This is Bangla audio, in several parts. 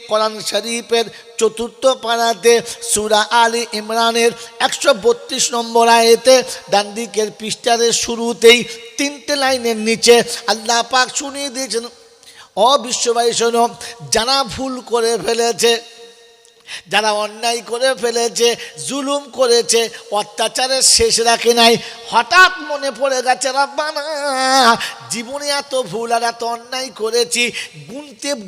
কোরআন শরীফের চতুর্থ পারাতে সূরা আলী ইমরানের 132 নম্বর আয়াতে ডান দিকের পৃষ্ঠার শুরুতেই 3টে লাইনের নিচে আল্লাহ পাক শুনিয়ে দিয়েছেন, ও বিশ্ববাসী শোনো, যারা ভুল করে ফেলেছে, যারা অন্যায় করে ফেলেছে, জুলুম করেছে, অত্যাচারের শেষ রাখে নাই, হঠাৎ মনে পড়ে গেছে রব্বানা জীবনে এত ভুল আর এত অন্যায় করেছি,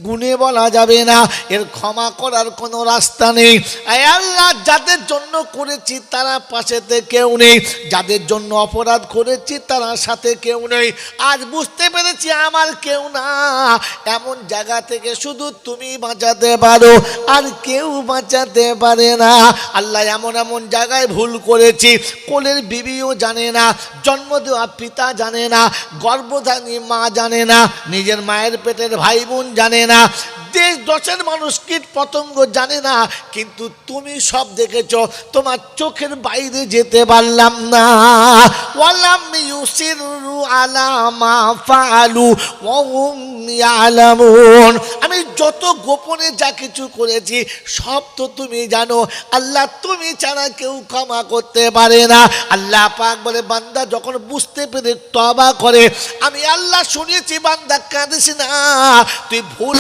গুনে বলা যাবে না, এর ক্ষমা করার কোনো রাস্তা নেই। আয় আল্লাহ, যাদের জন্য করেছি তারা পাশেতে কেউ নেই, যাদের জন্য অপরাধ করেছি তারা সাথে কেউ নেই। আজ বুঝতে পেরেছি আমার কেউ না, এমন জায়গা থেকে শুধু তুমি বাঁচাতে পারো, আর কেউ বাঁচাতে পারে না। আল্লাহ, এমন এমন জায়গায় ভুল করেছি, কোলের বিবিও জানে না, জন্ম দেওয়া পিতা জানে না, গর্ভধারী মা জানে না, নিজের মায়ের পেটের ভাই বোন জানে না, দেশ দশের মানুষ কীট পতঙ্গ জানে না, কিন্তু তুমি সব দেখেছ, তোমার চোখের বাইরে যেতে পারলাম না। ওয়ালাম ইউসিরু আলা মা ফাআলু ওয়া হুম ইয়ালামুন, আমি যত গোপনে যা কিছু করেছি সব তো তুমি জানো। আল্লাহ, তুমি ছাড়া কেউ ক্ষমা করতে পারে না। আল্লাহ পাক বলে, বান্দা যখন বুঝতে পেরে তওবা করে, আমি আল্লাহ শুনেছি বান্দা কাঁদিস না, তুই ভুল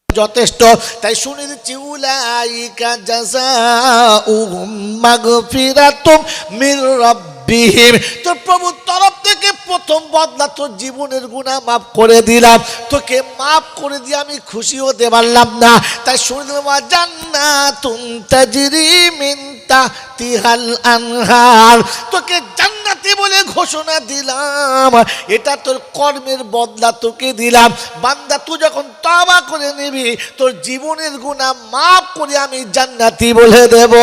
যথেষ্ট, তাই শুনে দিচ্ছি, উলাইকা জাযাউহুম মাগফিরাতুম মির রাব্বিহিম, তোর প্রভুর তরফ থেকে প্রথম বদলা তোর জীবনের গুনাহ মাফ করে দিলাম, তোকে মাফ করে দিয়ে আমি খুশি হতে পারলাম না, তাই শুনে দিলাম জান্নাতুন তাজরি মিন তাহতিহাল আনহার, তোকে জান্নাতি বলে ঘোষণা দিলাম, এটা তোর কর্মের বদলা তোকে দিলাম। বান্দা, তুই যখন তওবা করে নিবি, তোর জীবনের গুনাহ মাফ করে আমি জান্নাতি বলে দেব।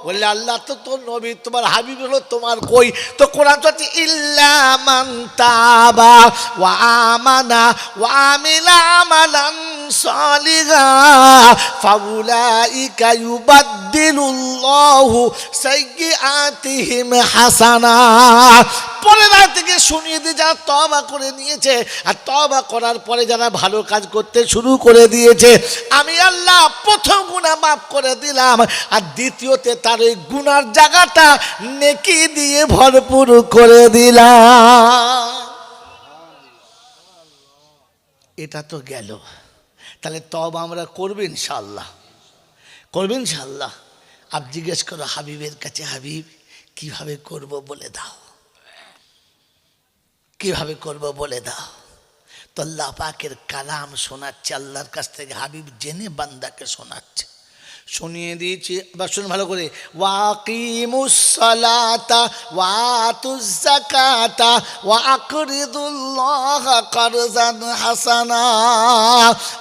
বললে আল্লাহ, তো তোর নবী তোমার হাবিব হলো, তোমার কই? তো কোরআন তো আছে, ইল্লা মান তাবা ওয়া আমানা ওয়া আমিলা আমালান সালিহা ফাউলাইকা ইউবাদদিলুল্লাহু সাইয়্যাতিহিম হাসানাত। পরের আয়াত থেকে শুনিয়ে দিয়ে যারা তওবা করে নিয়েছে, আর তওবা করার পরে যারা ভালো কাজ করতে শুরু করে দিয়েছে, আমি আল্লাহ প্রথম গুনাহ মাফ করে দিলাম, আর দ্বিতীয়তে তার ওই গুনার জায়গাটা নেকি দিয়ে ভরপুর করে দিলাম। এটা তো গেল। তাহলে তওবা আমরা করব ইনশাআল্লাহ, করব ইনশাআল্লাহ। আপ জিজ্ঞেস করো হাবিবের কাছে, হাবিব কিভাবে করব বলে দাও, কিভাবে করব বলে দাও। তো আল্লাহ পাকের কালাম শোনাচ্ছে, আল্লাহর কাছ থেকে হাবিব জেনে বান্দাকে শোনাচ্ছে। শুনিয়ে দিয়েছি, বা শুনুন ভালো করে, ওয়াকিমুস সালাতা ওয়াতুজ যাকাতা ওয়া আকরিদুল্লাহা কারজান হাসানা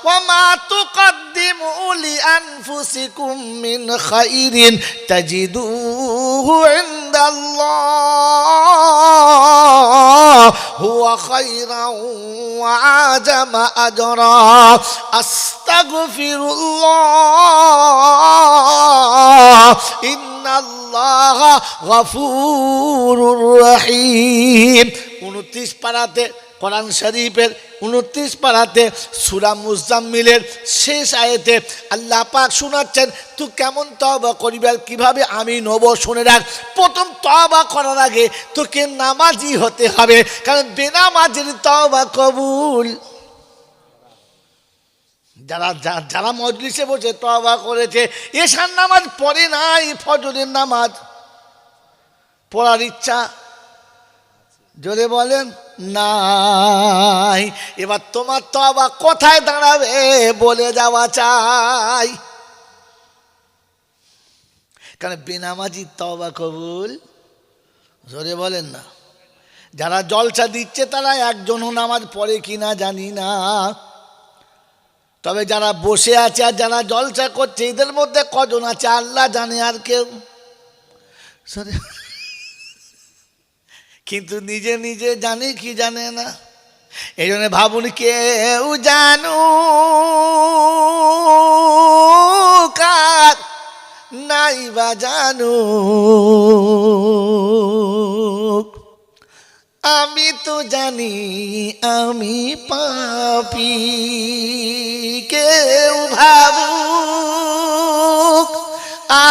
ওয়া মা তুকদ্দিমু লিআনফুসিকুম মিন খাইরিন তাজিদুহু ইনদাল্লাহ হুয়া খায়রান ওয়া আজামা আজরা আস্তাগফিরুল্লাহ ইন্নাল্লাহ গফুরুর রহিম। 29 পারাতে কোরআন শরীফের 29 পারাতে সূরা মুজাম্মিলের শেষ আয়াতে আল্লাহ পাক শোনাচ্ছেন, তুই কেমন তওবা করবি আর কিভাবে আমি নেব। শুনে রাখ, প্রথম তওবা করার আগে তোকে নামাজি হতে হবে, কারণ বেনামাজির তওবা কবুল। যারা যারা মজলিসে বসে তওবা করেছে, এশার নামাজ পড়ে নাই, ফজরের নামাজ পড়ার ইচ্ছা জোরে বলেন নাই, এবার তোমার তওবা কোথায় দাঁড়াবে বলে যাওয়া চাই, কারণ বেনামাজির তওবা কবুল। জোরে বলেন না। যারা জলসা দিচ্ছে তারা একজনও নামাজ পড়ে কিনা জানি না, তবে যারা বসে আছে আর যারা জলসা করছে এদের মধ্যে কজন আছে আল্লাহ জানে, আর কেউ। কিন্তু নিজে নিজে জানে কি জানে না। এই জন্য ভাবুন, কেউ জানু কার নাই বা জানু, আমি তো জানি আমি পাপী।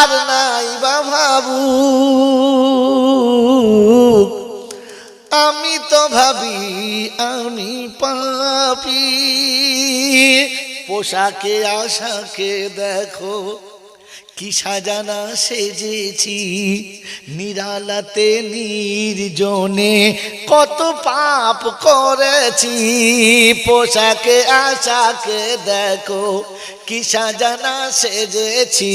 আর নাই বা ভাবু, আমি তো ভাবি আমি পাপী। পোশাকে আশাকে দেখো কি সাজানা সেজেছি, নিরালাতে নির্জনে কত পাপ করেছি। পোশাকে আশাকে দেখো কি সাজানা সেজেছি,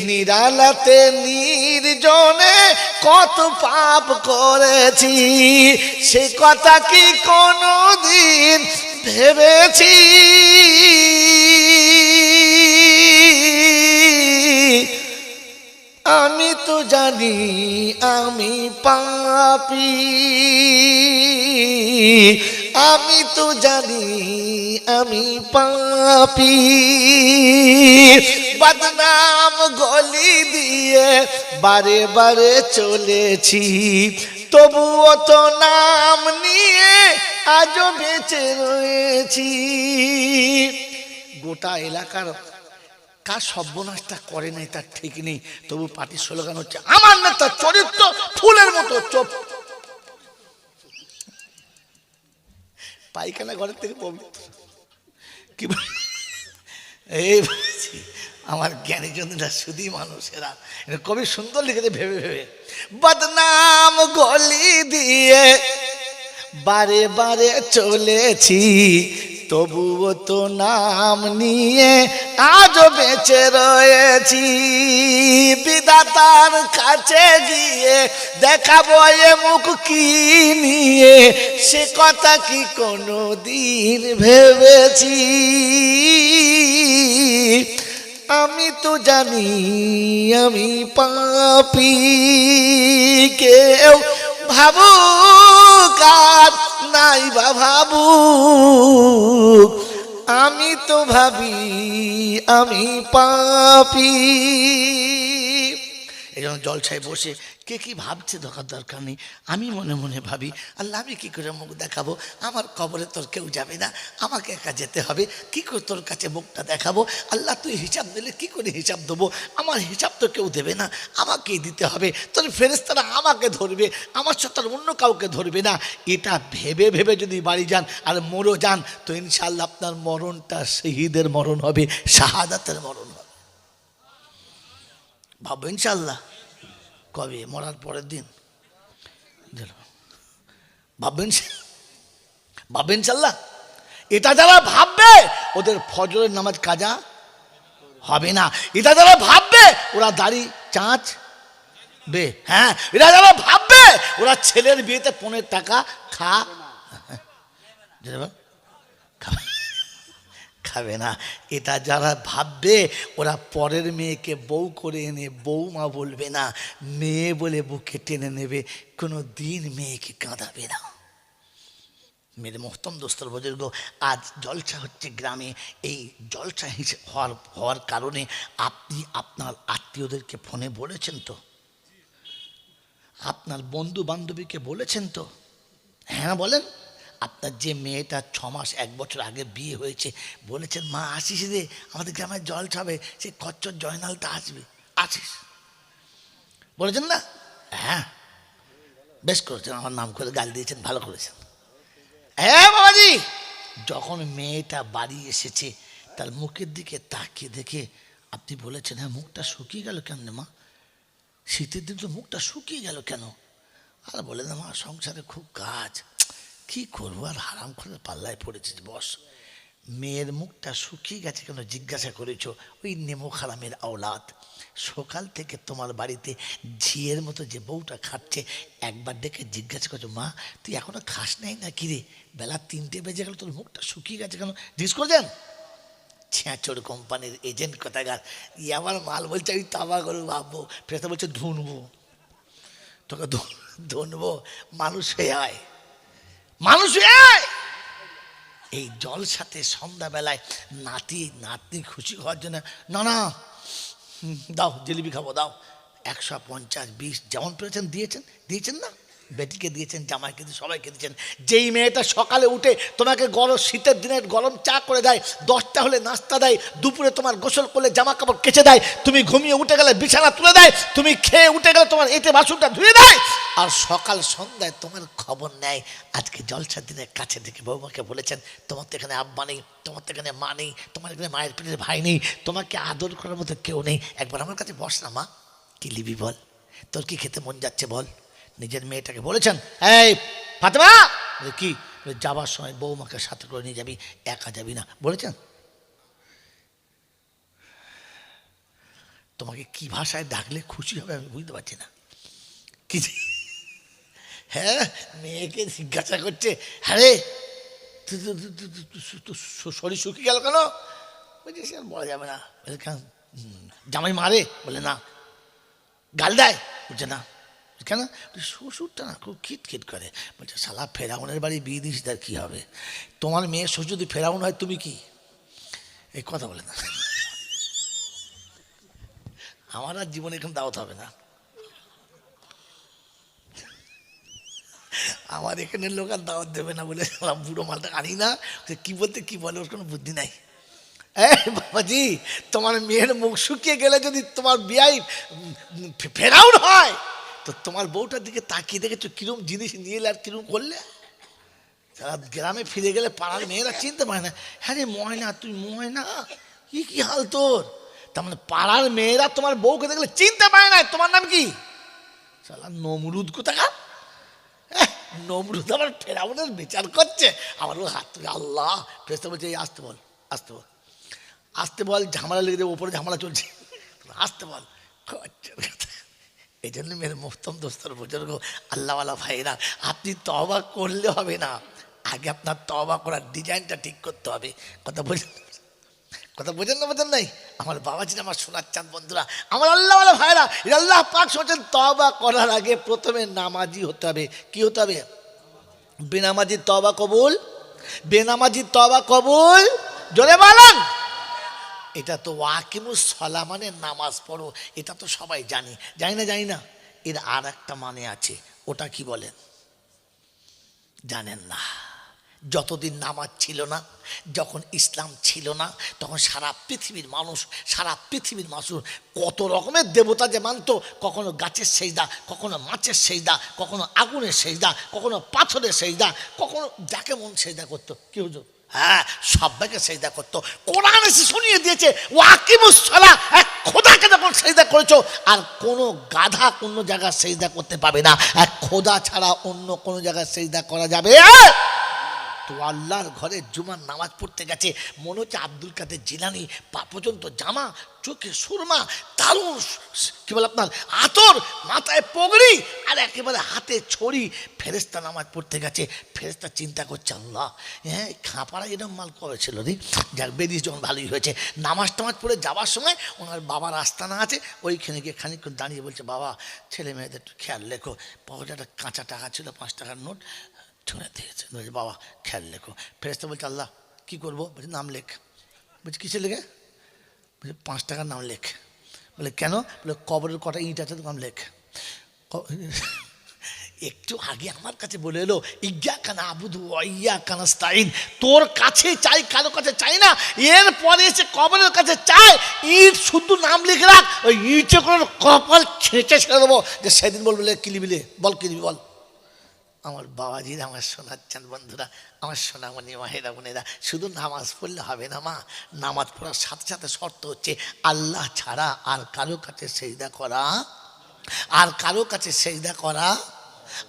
নিরালাতে নির্জনে কত পাপ করেছি। সে কথা কি কোনোদিন ভেবেছি, আমি তো জানি আমি পাপী, আমি তো জানি আমি পাপী। বদনাম গলি দিয়ে বারে বারে চলেছি, তবুও তো নাম নিয়ে আজও বেঁচে রয়েছি। গোটা এলাকার কার সর্বনাশটা করে নাই তার ঠিক নেই, তবু পার্টির স্লোগান হচ্ছে আমার নেতা চরিত্র ফুলের মতো চোপ। পায়খানা ঘরের থেকে পবিত্র কি এই আমার জ্ঞানীজনেরা শুধু মানুষেরা কবি সুন্দর লিখেছে ভেবে ভেবে। বদনাম গলি দিয়ে বারে বারে চলেছি, তবুও তো নাম নিয়ে আজও বেঁচে রয়েছি। বিধাতার কাছে গিয়ে দেখাবো এ মুখ কি নিয়ে, সে কথা কি কোনো দিন ভেবেছি। আমি তো জানি আমি পাপী, কেউ ভাবুক আর নাই বা ভাবুক, আমি তো ভাবি আমি পাপী। এই জন্য জলসায় বসে কে কি ভাবছে দেখার দরকার নেই, আমি মনে মনে ভাবি আল্লাহ আমি কী করে মুখ দেখাবো, আমার কবরে তোর কেউ যাবে না, আমাকে একা যেতে হবে, কি করে তোর কাছে মুখটা দেখাবো। আল্লাহ তুই হিসাব দিলে কি করে হিসাব দেবো, আমার হিসাব তো কেউ দেবে না, আমাকেই দিতে হবে, তোর ফেরেশতারা আমাকে ধরবে, আমার সাথে অন্য কাউকে ধরবে না। এটা ভেবে ভেবে যদি বাড়ি যান আর মরও যান তো ইনশাআল্লাহ আপনার মরণটা শহীদের মরণ হবে, শাহাদাতের মরণ হবে। ভাববো ইনশাআল্লাহ কবে মরার পরের দিন ভাববেন, ভাববেন ইনশাআল্লাহ। এটা যারা ভাববে ওদের ফজরের নামাজ কাজা হবে না, এটা যারা ভাববে ওরা দাড়ি চাঁচবে, হ্যাঁ এটা যারা ভাববে ওরা ছেলের বিয়েতে 15 টাকা খাবে না। এটা যারা ভাববে ওরা পরের মেয়েকে বউ করে এনে বৌমা বলবে না, মেয়ে বলে বুকে টেনে নেবে, কোনো দিন মেয়েকে কাঁদাবে না। মেরে মোহতম দোস্তর বুজুর্গ, আজ জলসা হচ্ছে গ্রামে, এই জলসা হওয়ার কারণে আপনি আপনার আত্মীয়দেরকে ফোনে বলেছেন তো, আপনার বন্ধু বান্ধবীকে বলেছেন তো, হ্যাঁ বলেন। আপনার যে মেয়েটা 6 মাস 1 বছর আগে বিয়ে হয়েছে বলেছেন মা আসিস রে আমাদের গ্রামে জল খাবে, সে কচ্চর জয়নালটা আসবে, আসিস বলেছেন না? হ্যাঁ বেশ করেছেন, আমার নাম করে গাল দিয়েছেন, ভালো করেছেন। হ্যাঁ বাবাজি, যখন মেয়েটা বাড়ি এসেছে তার মুখের দিকে তাকিয়ে দেখে আপনি বলেছেন হ্যাঁ মুখটা শুকিয়ে গেল কেন মা, শীতের দিন তো মুখটা শুকিয়ে গেল কেন? আর বলে না মা সংসারে খুব কাজ, কি করবো আর হারাম করে পাল্লায় পড়েছিস বস। মেয়ের মুখটা শুকিয়ে গেছে কেন জিজ্ঞাসা করেছ, ওই নেমো খারামের আওলাদ, সকাল থেকে তোমার বাড়িতে ঝিয়ের মতো যে বউটা খাচ্ছে একবার ডেকে জিজ্ঞাসা করছো মা তুই এখনো খাস নাই না কিরে, বেলা 3টে বেজে গেল তোর মুখটা শুকিয়ে গেছে কেন জিজ্ঞেস করছেন? ছেঁচড় কোম্পানির এজেন্ট কোথাকার, আমার মাল বলছে আমি তাবা করবো ভাববো, ফেরত বলছে ধুনবো, তোকে ধুনবো, মানুষ হয়ে আয়, মানুষ হয়ে আয়। এই জলসাতে সন্ধ্যাবেলায় নাতনি খুশি হওয়ার জন্য না না দাও জিলিপি খাবো দাও, 150 20 যেমন পেয়েছেন দিয়েছেন না, বেটিকে দিয়েছেন, জামাইকে দিয়ে সবাইকে দিয়েছেন। যেই মেয়েটা সকালে উঠে তোমাকে গরম শীতের দিনে গরম চা করে দেয়, 10টা হলে নাস্তা দেয়, দুপুরে তোমার গোসল করলে জামা কাপড় কেচে দেয়, তুমি ঘুমিয়ে উঠে গেলে বিছানা তুলে দেয়, তুমি খেয়ে উঠে গেলে তোমার এঁটে বাসনটা ধুয়ে দেয়, আর সকাল সন্ধ্যায় তোমার খবর নেয়। আজকে জলসার দিনের কাছে থেকে বৌমাকে বলেছেন, তোমার তো এখানে আব্বা নেই, তোমার তো এখানে মা নেই, তোমার এখানে মায়ের পেটের ভাই নেই, তোমাকে আদর করার মতো কেউ নেই, একবার আমার কাছে বস না মা, কি লিবি বল, তোর কি খেতে মন যাচ্ছে বল। নিজের মেয়েটাকে বলেছেন, এই ফাতেমা, কি যাবার সময় বৌমাকে সাথে করে নিয়ে যাবি, একা যাবি না, বলেছেন? তোমাকে কি ভাষায় ডাকলে খুশি হবে আমি বুঝতে পারছি না। কি হ্যাঁ, মেয়েকে জিজ্ঞাসা করছে, হ্যাঁ রে শরীর শুকিয়ে গেল কেন? বলছে সে আর বলা যাবে না। জামাই মারে? বলে না। গাল দেয়? বলছে না। কেন? শ্বশুরটা না খুব খিটখিট করে। বলছে শালা ফেরাউনের বাড়ি বিয়ে দিস, তার কী হবে? তোমার মেয়ে শ্বশুর যদি ফেরাউন হয় তুমি কি? এই কথা বলে না। আমার আর জীবনে এখন দাওয়াত হবে না। আমার এখানের লোক আর দাওয়াত দেবে না বলে বুড়ো মালটা আনি না। কি বলতে কি বলে, ওর কোনো বুদ্ধি নাই। বাবাজি, তোমার মেয়ের মুখ শুকিয়ে গেলে যদি তোমার বিয়াই ফেরাউন হয়, তো তোমার বউটার দিকে তাকিয়ে দেখেছো কিরম জিনিস নিয়ে এলে আর কিরম করলে। সারা গ্রামে ফিরে গেলে পাড়ার মেয়েরা চিনতে পারে না, হ্যাঁ রে ময়না, তুই ময়না, কি হাল তোর? তার মানে পাড়ার মেয়েরা তোমার বউকে দেখলে চিনতে পারে না তোমার নাম কি। সালা নমরুদ কোথাকার। নমরুদ আমার ফেরাউনের বিচার করছে। আমার হাত থেকে আল্লাহ ফেরেশতা বলছে, এই আসতে বল, আসতে বল, আসতে বল, ঝামেলা লেগে যাবে, ওপরে ঝামেলা চলছে, আসতে বল। এই জন্য মেয়ের মোহতম দোস্তর বুজুর্গ আল্লাহওয়ালা ভাইরা, আপনি তওবা করলে হবে না, আগে আপনার তওবা করার ডিজাইনটা ঠিক করতে হবে। কথা বোঝেন, কথা বোঝেন না? বোঝেন নাই? আমার বাবাজি, আমার সোনার চাঁদ বন্ধুরা, আমার আল্লাহওয়ালা ভাইরা, আল্লাহ পাক বলছেন তওবা করার আগে প্রথমে নামাজি হতে হবে। কি হতে হবে? বেনামাজির তওবা কবুল, বেনামাজির তওবা কবুল। জোরে বলেন। এটা তো ওয়াকিমুস সালাহ মানে নামাজ পড়ো, এটা তো সবাই জানি, জানি না? জানি না। এর আর একটা মানে আছে, ওটা কি বলেন? জানেন না? যতদিন নামাজ ছিল না, যখন ইসলাম ছিল না, তখন সারা পৃথিবীর মানুষ কত রকমের দেবতা যে মানত। কখনো গাছের সেজদা, কখনো মাছের সেজদা, কখনো আগুনের সেজদা, কখনো পাথরের সেজদা, কখনো যাকে মন সেজদা করতো। কি হুজুর? হ্যাঁ, সবাইকে সেজদা করতো। কোরআন এসে শুনিয়ে দিয়েছে ওয়াকিমুস সালাহ, এক খোদাকে যখন সেজদা করেছো, আর কোনো গাধা কোনো জায়গায় সেজদা করতে পাবে না, এক খোদা ছাড়া অন্য কোনো জায়গায় সেজদা করা যাবে। তো আল্লাহর ঘরে জুমার নামাজ পড়তে গেছে, মনে হচ্ছে আব্দুল কাদের জিলানী, পা পর্যন্ত জামা, চোখে সুরমা, দারুণ কি বলে আপনার আতর, মাথায় পগড়ি, আর একেবারে হাতে ছড়ি। ফেরেশতা নামাজ পড়তে গেছে, ফেরেশতা চিন্তা করছে আল্লাহ, হ্যাঁ খাঁপাড়া এরকম মাল করেছিল রে, যাক বেরিয়ে যখন ভালোই হয়েছে। নামাজ টামাজ পড়ে যাওয়ার সময় ওনার বাবার আস্তানা আছে, ওইখানে গিয়ে খানিকক্ষণ দাঁড়িয়ে বলছে, বাবা ছেলে মেয়েদের একটু খেয়াল রেখো। পকেটে একটা কাঁচা টাকা ছিল, 5 টাকার নোট, ছুঁড়ে দিয়েছে। বলছে বাবা খেয়াল লেখো। ফেরেশতা বলছে আল্লাহ কী করবো? বলছে নাম লেখ। বলছে কিসে লেখে? বলছে 5 টাকার নাম লেখ। বলে কেন? বলে কবরের কটা ইট আছে তো নাম লেখ। একটু আগে আমার কাছে বলে এলো ইয়্যাকা না'বুদু ওয়া ইয়্যাকা নাস্তাঈন, তোর কাছে চাই, কারো কাছে চাই না। এরপরে এসে কবরের কাছে চাই, ইট শুধু নাম লিখে রাখ, ওই ইটে কোনো কপাল ছেঁচে ছেড়ে দেবো, যে সেদিন বলবে কিলিবিলে বল, কিলিবি বল। আমার বাবাজির, আমার সোনার চাঁদ বন্ধুরা, আমার সোনামণি মায়েরা বোনেরা, শুধু নামাজ পড়লে হবে না মা, নামাজ পড়ার সাথে সাথে শর্ত হচ্ছে আল্লাহ ছাড়া আর কারো কাছে সেজদা করা, আর কারো কাছে সেজদা করা,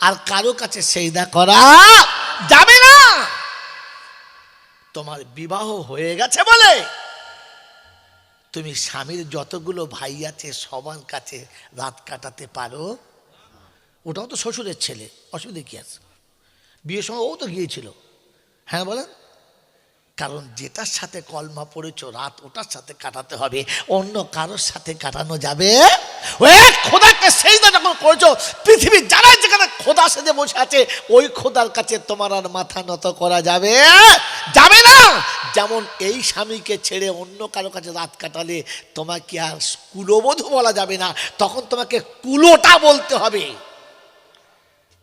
আর কারো কাছে সেজদা করা যাবে না। তোমার বিবাহ হয়ে গেছে বলে তুমি স্বামীর যতগুলো ভাই আছে সবার কাছে রাত কাটাতে পারো? ওটাও তো শ্বশুরের ছেলে, অসুবিধা কী আছে? বিয়ের সময় ও তো গিয়েছিল। হ্যাঁ বলেন। কারণ যেটার সাথে কলমা পড়েছো রাত ওটার সাথে কাটাতে হবে, অন্য কারোর সাথে কাটানো যাবে? ওই খোদাকে সেজদা যখন করেছো, পৃথিবীর যারা যেখানে খোদা সেজে বসে আছে, ওই খোদার কাছে তোমার আর মাথা নত করা যাবে যাবে না। যেমন এই স্বামীকে ছেড়ে অন্য কারো কাছে রাত কাটালে তোমাকে আর কুলবধূ বলা যাবে না, তখন তোমাকে কুলোটা বলতে হবে।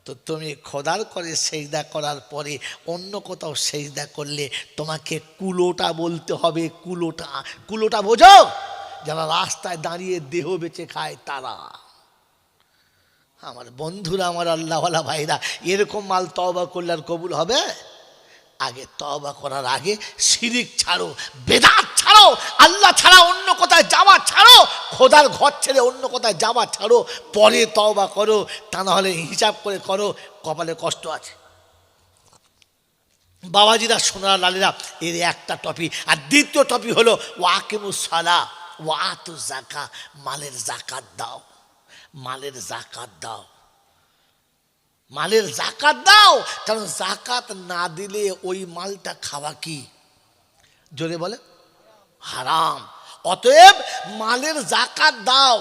তো তুমি খোদার করে সেজদা করার পরে অন্য কোথাও সেজদা করলে তোমাকে কুলোটা বলতে হবে। কুলোটা, কুলোটা বোঝো? যারা রাস্তায় দাঁড়িয়ে দেহ বেচে খায় তারা। আমার বন্ধুরা, আমার আল্লাহওয়ালা ভাইরা, এরকম মাল তওবা করলে আর কবুল হবে? আগে তওবা করার আগে শিরিক ছাড়ো, বেদাত ছাড়ো, আল্লাহ ছাড়া অন্য কোথায় যাওয়া ছাড়ো, খোদার ঘর ছেড়ে অন্য কোথায় যাওয়া ছাড়ো, পরে তওবা করো। তা না হলে হিসাব করে করো, কপালে কষ্ট আছে। বাবাজিরা, সোনারা, লালীরা, এর একটা টপিক। আর দ্বিতীয় টপিক হলো ওয়াকিমুস সালাহ ওয়া আতু যাকাত, মালের যাকাত দাও, মালের যাকাত দাও, মালের যাকাত দাও। কারণ যাকাত না দিলে ওই মালটা খাওয়া কি, জোরে বলে, হারাম। অতএব মালের যাকাত দাও।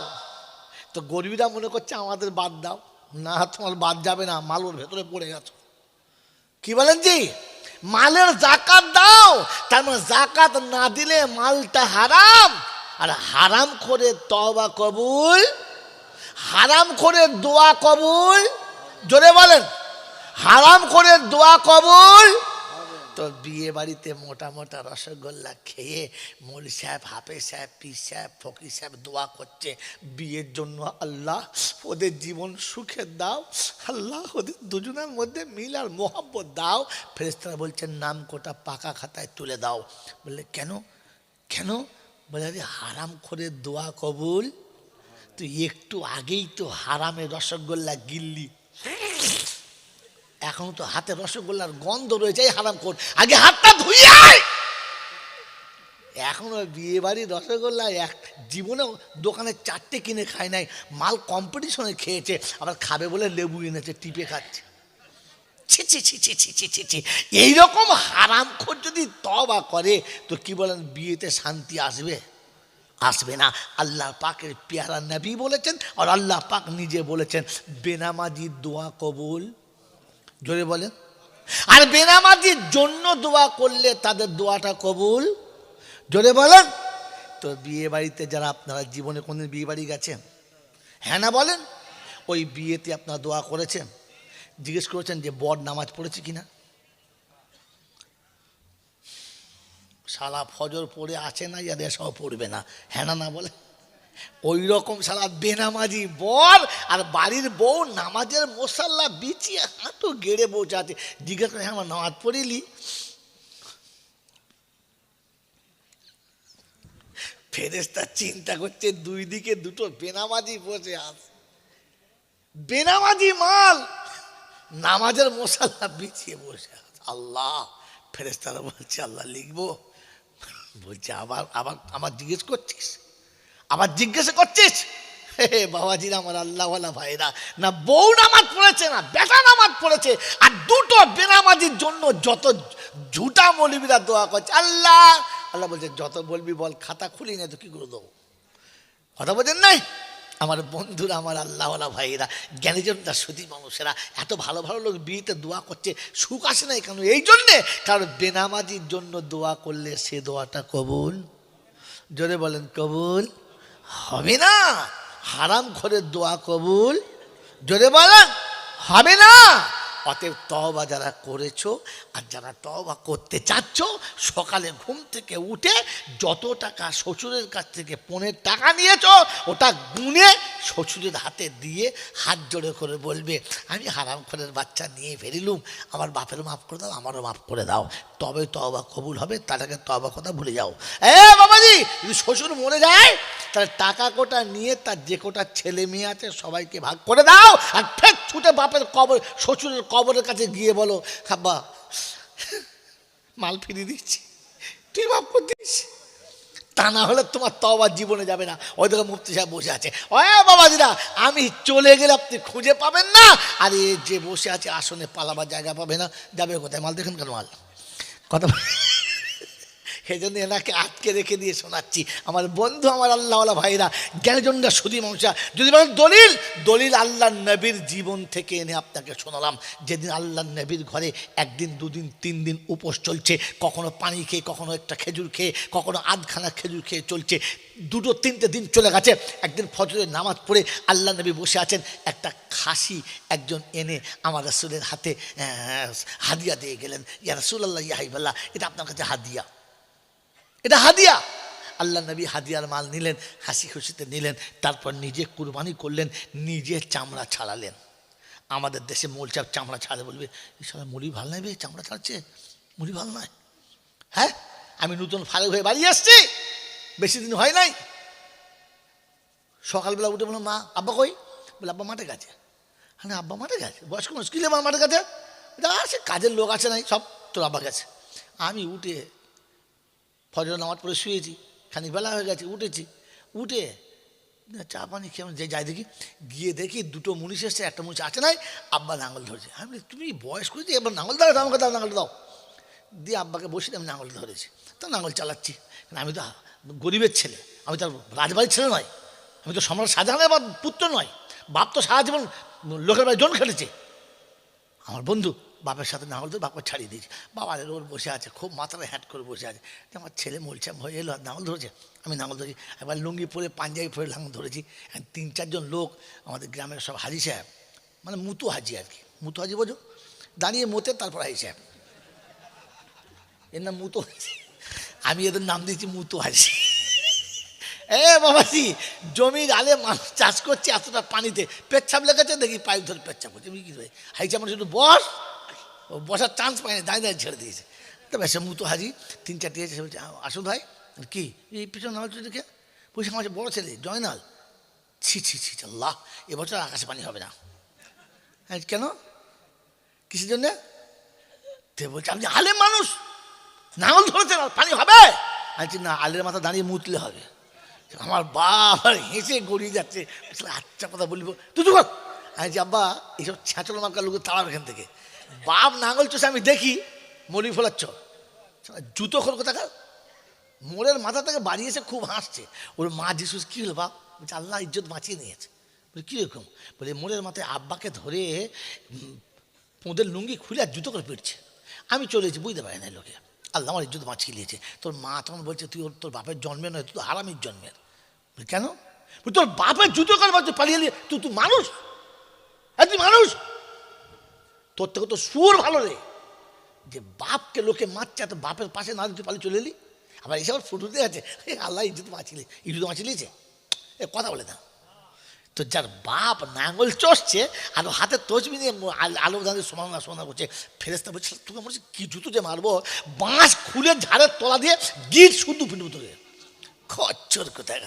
তো গরিবরা মনে করছে আমাদের বাদ দাও, না, তোমার বাদ যাবে না, মাল ওর ভেতরে পড়ে গেছে। কি বলেন জি? মালের যাকাত দাও। তার মানে যাকাত না দিলে মালটা হারাম। আর হারাম করে তওবা কবুল, হারাম করে দোয়া কবুল, জোরে বলেন, হারাম করে দোয়া কবুল। তো বিয়ে বাড়িতে মোটা মোটা রসগোল্লা খেয়ে মৌলভী সাহেব, হাফেজ সাহেব, পীর সাহেব, ফকির সাহেব দোয়া করছে বিয়ের জন্য, আল্লাহ ওদের জীবন সুখে দাও, আল্লাহ ওদের দুজনের মধ্যে মিল আর মোহাব্বত দাও। ফেরেশতারা বলছেন নাম কোটা পাকা খাতায় তুলে দাও। বললে কেন, কেন? বলে আরে হারাম করে দোয়া কবুল। তুই একটু আগেই তো হারামে রসগোল্লা গিললি, এখন তো হাতে রসগোল্লার গন্ধ রয়েছে, হারাম কর, আগে হাতটা ধুইয়ে আয়। এখনো বিয়ে বাড়ির রসগোল্লা এক জীবনে দোকানে 4টে কিনে খায় নাই, মাল কম্পিটিশনে খেয়েছে, আবার খাবে বলে লেবু এনেছে টিপে খাচ্ছে। ছি ছি ছি ছি ছি ছি ছি ছি। এইরকম হারামখোর যদি তওবা করে তো কি বলেন, বিয়েতে শান্তি আসবে? আসবে না। আল্লাহ পাকের পেয়ারা নবী বলেছেন, আর আল্লাহ পাক নিজে বলেছেন বেনামাজি দোয়া কবুল, জোরে বলেন। আর বেনামাজির জন্য দোয়া করলে তাদের দোয়াটা কবুল, জোরে বলেন। তো বিয়ে বাড়িতে যারা, আপনারা জীবনে কোনদিন বিয়ে বাড়ি গেছেন? হ্যাঁ না বলেন। ওই বিয়েতে আপনারা দোয়া করেছেন, জিজ্ঞেস করেছেন যে বর নামাজ পড়েছে কিনা? শালা ফজর পড়ে আছে না, যাদের সব পড়বে না, হ্যাঁ না, না বলে। ওই রকম শালা বেনামাজি বর আর বাড়ির বউ নামাজের মশাল্লা বিছিয়ে হাঁটু গেড়ে বসে আছে। জিজ্ঞেস করে, হ্যাঁ আমার নামাজ পড়িলি? ফেরেশতা চিন্তা করছে দুই দিকে দুটো বেনামাজি বসে আছে, বেনামাজি মাল নামাজের মশাল্লা বিছিয়ে বসে আছে। আল্লাহ, ফেরেশতারা বলছে আল্লাহ লিখবো? বলছে আবার আবার আমার জিজ্ঞেস করছিস, আবার জিজ্ঞাসা করছিস? হে বাবাজিরা, আমার আল্লাহওয়ালা ভাইরা, না বউ নামাজ পড়েছে না বেটা নামাজ পড়েছে, আর দুটো বেনামাজির জন্য যত ঝুটা মৌলবীরা দোয়া করছে, আল্লাহ আল্লাহ বলছে যত বলবি বল, খাতা খুলি না তো কি করে দেবো? কথা বলছেন নাই? আমার বন্ধুরা, আমার আল্লাহওয়ালা ভাইরা, জ্ঞানীজনরা, সুধী মানুষেরা, এত ভালো ভালো লোক বিয়েতে দোয়া করছে, সুখ আসে না কেন? এই জন্যে, কারণ বেনামাজির জন্য দোয়া করলে সে দোয়াটা কবুল, জোরে বলেন, কবুল হবে না। হারাম করে দোয়া কবুল, জোরে বলেন, হবে না। অতএব তওবা যারা করেছো আর যারা তওবা করতে চাচ্ছ, সকালে ঘুম থেকে উঠে যত টাকা শ্বশুরের কাছ থেকে পণের টাকা নিয়েছো, ওটা গুনে শ্বশুরের হাতে দিয়ে হাত জোড়ে করে বলবে আমি হারামখোরের বাচ্চা নিয়ে ফেরিলুম, আমার বাপেরও মাফ করে দাও, আমারও মাফ করে দাও। তবে তওবা কবুল হবে, তার আগে তওবা কথা ভুলে যাও। বাবাজি, যদি শ্বশুর মরে যায় তাহলে টাকা কোটা নিয়ে তার যে কোটা ছেলে মেয়ে আছে সবাইকে ভাগ করে দাও, আর ফের ছুটে বাপের কবর, শ্বশুরের কবরের কাছে গিয়ে বলো আব্বা মাল ফিরিয়ে দিচ্ছি, তুই মাফ করে দিস। তা না হলে তোমার তওবা জীবনে যাবে না। ওই দেখো মুফতি সাহেব বসে আছে, বাবাজিরা আমি চলে গেলে আপনি খুঁজে পাবেন না, আর এ যে বসে আছে আসনে পালাবার জায়গা পাবে না, যাবে কোথায়? মাল দেখেন কেন মাল, কথা সেই জন্য এনাকে আটকে রেখে দিয়ে শোনাচ্ছি। আমার বন্ধু, আমার আল্লাহওয়ালা ভাইরা, জ্ঞানজনরা, সুধী মানুষরা, যদি বলেন দলিল, দলিল আল্লাহ নবীর জীবন থেকে এনে আপনাকে শোনালাম। যেদিন আল্লাহ নবীর ঘরে একদিন, দুদিন, 3 দিন উপোস চলছে, কখনো পানি খেয়ে, কখনো একটা খেজুর খেয়ে, কখনো আধখানা খেজুর খেয়ে চলছে, 2-3টে দিন চলে গেছে। একদিন ফজরের নামাজ পড়ে আল্লাহ নবী বসে আছেন, একটা খাসি একজন এনে আমার রাসূলের হাতে হাদিয়া দিয়ে গেলেন। ইয়া রাসূলুল্লাহ, ইয়া হাবিবাল্লাহ, এটা আপনার কাছে হাদিয়া, এটা হাদিয়া। আল্লাহ নবী হাদিয়ার মাল নিলেন, হাসি খুশিতে নিলেন, তারপর নিজে কুরবানি করলেন, নিজে চামড়া ছাড়ালেন। আমাদের দেশে মোলচাপ চামড়া ছাড়ে বলবে, এই সবাই মুড়ি ভাল নাই, চামড়া ছাড়ছে, মুড়ি ভাল নয়। হ্যাঁ, আমি নতুন ফারেক হয়ে বাড়ি আসছি, বেশি দিন হয় নাই। সকালবেলা উঠে বললাম, মা, আব্বা কই? বলে, আব্বা মাঠে গেছে। হ্যাঁ, আব্বা মাঠে গেছে? বয়স্ক মানুষ, কিলে আমার মাঠে গেছে? সে কাজের লোক আছে নাই, সব তোর আব্বা গেছে। আমি উঠে ফজর নামাজ পড়ে শুয়েছি, খানিক বেলা হয়ে গেছে, উঠে চা পানি খেয়ে যে যাই দেখি, গিয়ে দেখি 2টো মুনিশ এসছে, একটা মুনিশ আছে নাই, আব্বা নাঙল ধরেছে। আমি বলি, তুমি বয়স করেছি, এবার নাঙল দাও, আমাকে দাও, নাঙল দাও। দিয়ে আব্বাকে বসে আমি নাঙল ধরেছি, তো নাঙল চালাচ্ছি। আমি তো গরিবের ছেলে, আমি তো রাজবাড়ির ছেলে নয়, আমি তো সম্রাট শাহজাহানের বা পুত্র নয়। বাপ তো সারা জীবন লোকের বাড়ি জন খেটেছে। আমার বন্ধু বাপের সাথে নাঙল ধরে বাপকে ছাড়িয়ে দিয়েছে। বাবা ওর বসে আছে, খুব মাথায় হ্যাট করে বসে আছে, যে আমার ছেলে মোলচাম হয়ে এলো আর নাঙল ধরেছে। আমি নাঙল ধরেছি, একবার লুঙ্গি পরে পাঞ্জাবি পরে নাঙল ধরেছি। 3-4জন লোক আমাদের গ্রামের সব হাজি সাহেব, মানে মুতু হাজি আর কি, মুতু হাজি বোঝো, দাঁড়িয়ে মতে, তারপর হাজি সাহেব, এর নাম মুতু হাজি। আমি এদের নাম দিয়েছি মুতু হাজি। বাবাজি, জমির আলে মানুষ চাষ করছে, এতটা পানিতে পেচ্ছাপ লেগেছে, দেখি পাইপ ধরে পেচ্ছাপ করছে। আমি কি করে হাইছে, আমার শুধু বস, ও বসার চান্স পায়নি, দাঁড়িয়ে ছেড়ে দিয়েছে। তবে সে মুতু হাজি 3-4টি এসে বলছে, আসুন ভাই। কি এই পিছনে নামাজ দেখে বলছে, আমার বড় ছেলে জয়নাল। ছি ছি ছি, আল্লাহ, এবছর আকাশে পানি হবে না। হ্যাঁ, কেন, কিসের জন্যে? তে বলছে, আপনি আলেম মানুষ, নাঙল ধরেছেন, পানি হবে? আচ্ছা, না, আলের মাথা দাঁড়িয়ে মুতলে হবে। আমার বাপ হেসে গড়িয়ে যাচ্ছে, আচ্ছা কথা বলবো তুই তো। আমি যে, আব্বা, এইসব ছ্যাঁচল মার্কা লোকের তাড়াব এখান থেকে। বাপ নাঙল চষে আমি দেখি, মরি ফোলাচ্ছ, জুতো খোল কোথাকার। মোড়ের মাথা থেকে বাড়িয়েছে, খুব হাসছে। ওর মা যিশুস, কী হলো বাপ? বলছে, আল্লাহ ইজ্জত বাঁচিয়ে নিয়েছে। বলে, কীরকম? বলে, মোড়ের মাথায় আব্বাকে ধরে পোঁদের লুঙ্গি খুলে আর জুতো করে পিটছে। আমি চলেছি, বুঝতে পারি না লোকে, আল্লাহ আমার ইজ্জত বাঁচিয়ে নিয়েছে। তোর মা তখন বলছে, তুই তোর বাপের জন্মের নয়, তুই তো হারামির জন্মের। কেন? তোর বাপের জুতো করবার পালিয়ে নিয়ে তুই মানুষ? হ্যাঁ, তুই মানুষ? তোর থেকে তো সুর ভালো রে, যে বাপকে লোকে মারছে, তো বাপের পাশে না তুই পালিয়ে চলে এলি। আবার এসে আবার ফুটুতে আছে, আল্লাহ ইজ্জত বাঁচিয়েছে, কথা বলে না। তো যার বাপ নাঙল চষছে আর হাতে তসবি নিয়ে আলো দাঁড়িয়ে সমান করছে, ফেরেস্তা বলছে, তোকে মনে হচ্ছে কি জুতো যে মারবো, বাঁশ খুলে ঝাড়ের তলা দিয়ে গিট শুদ্ধ ফিটবো তোকে। খচ্চর কোথায়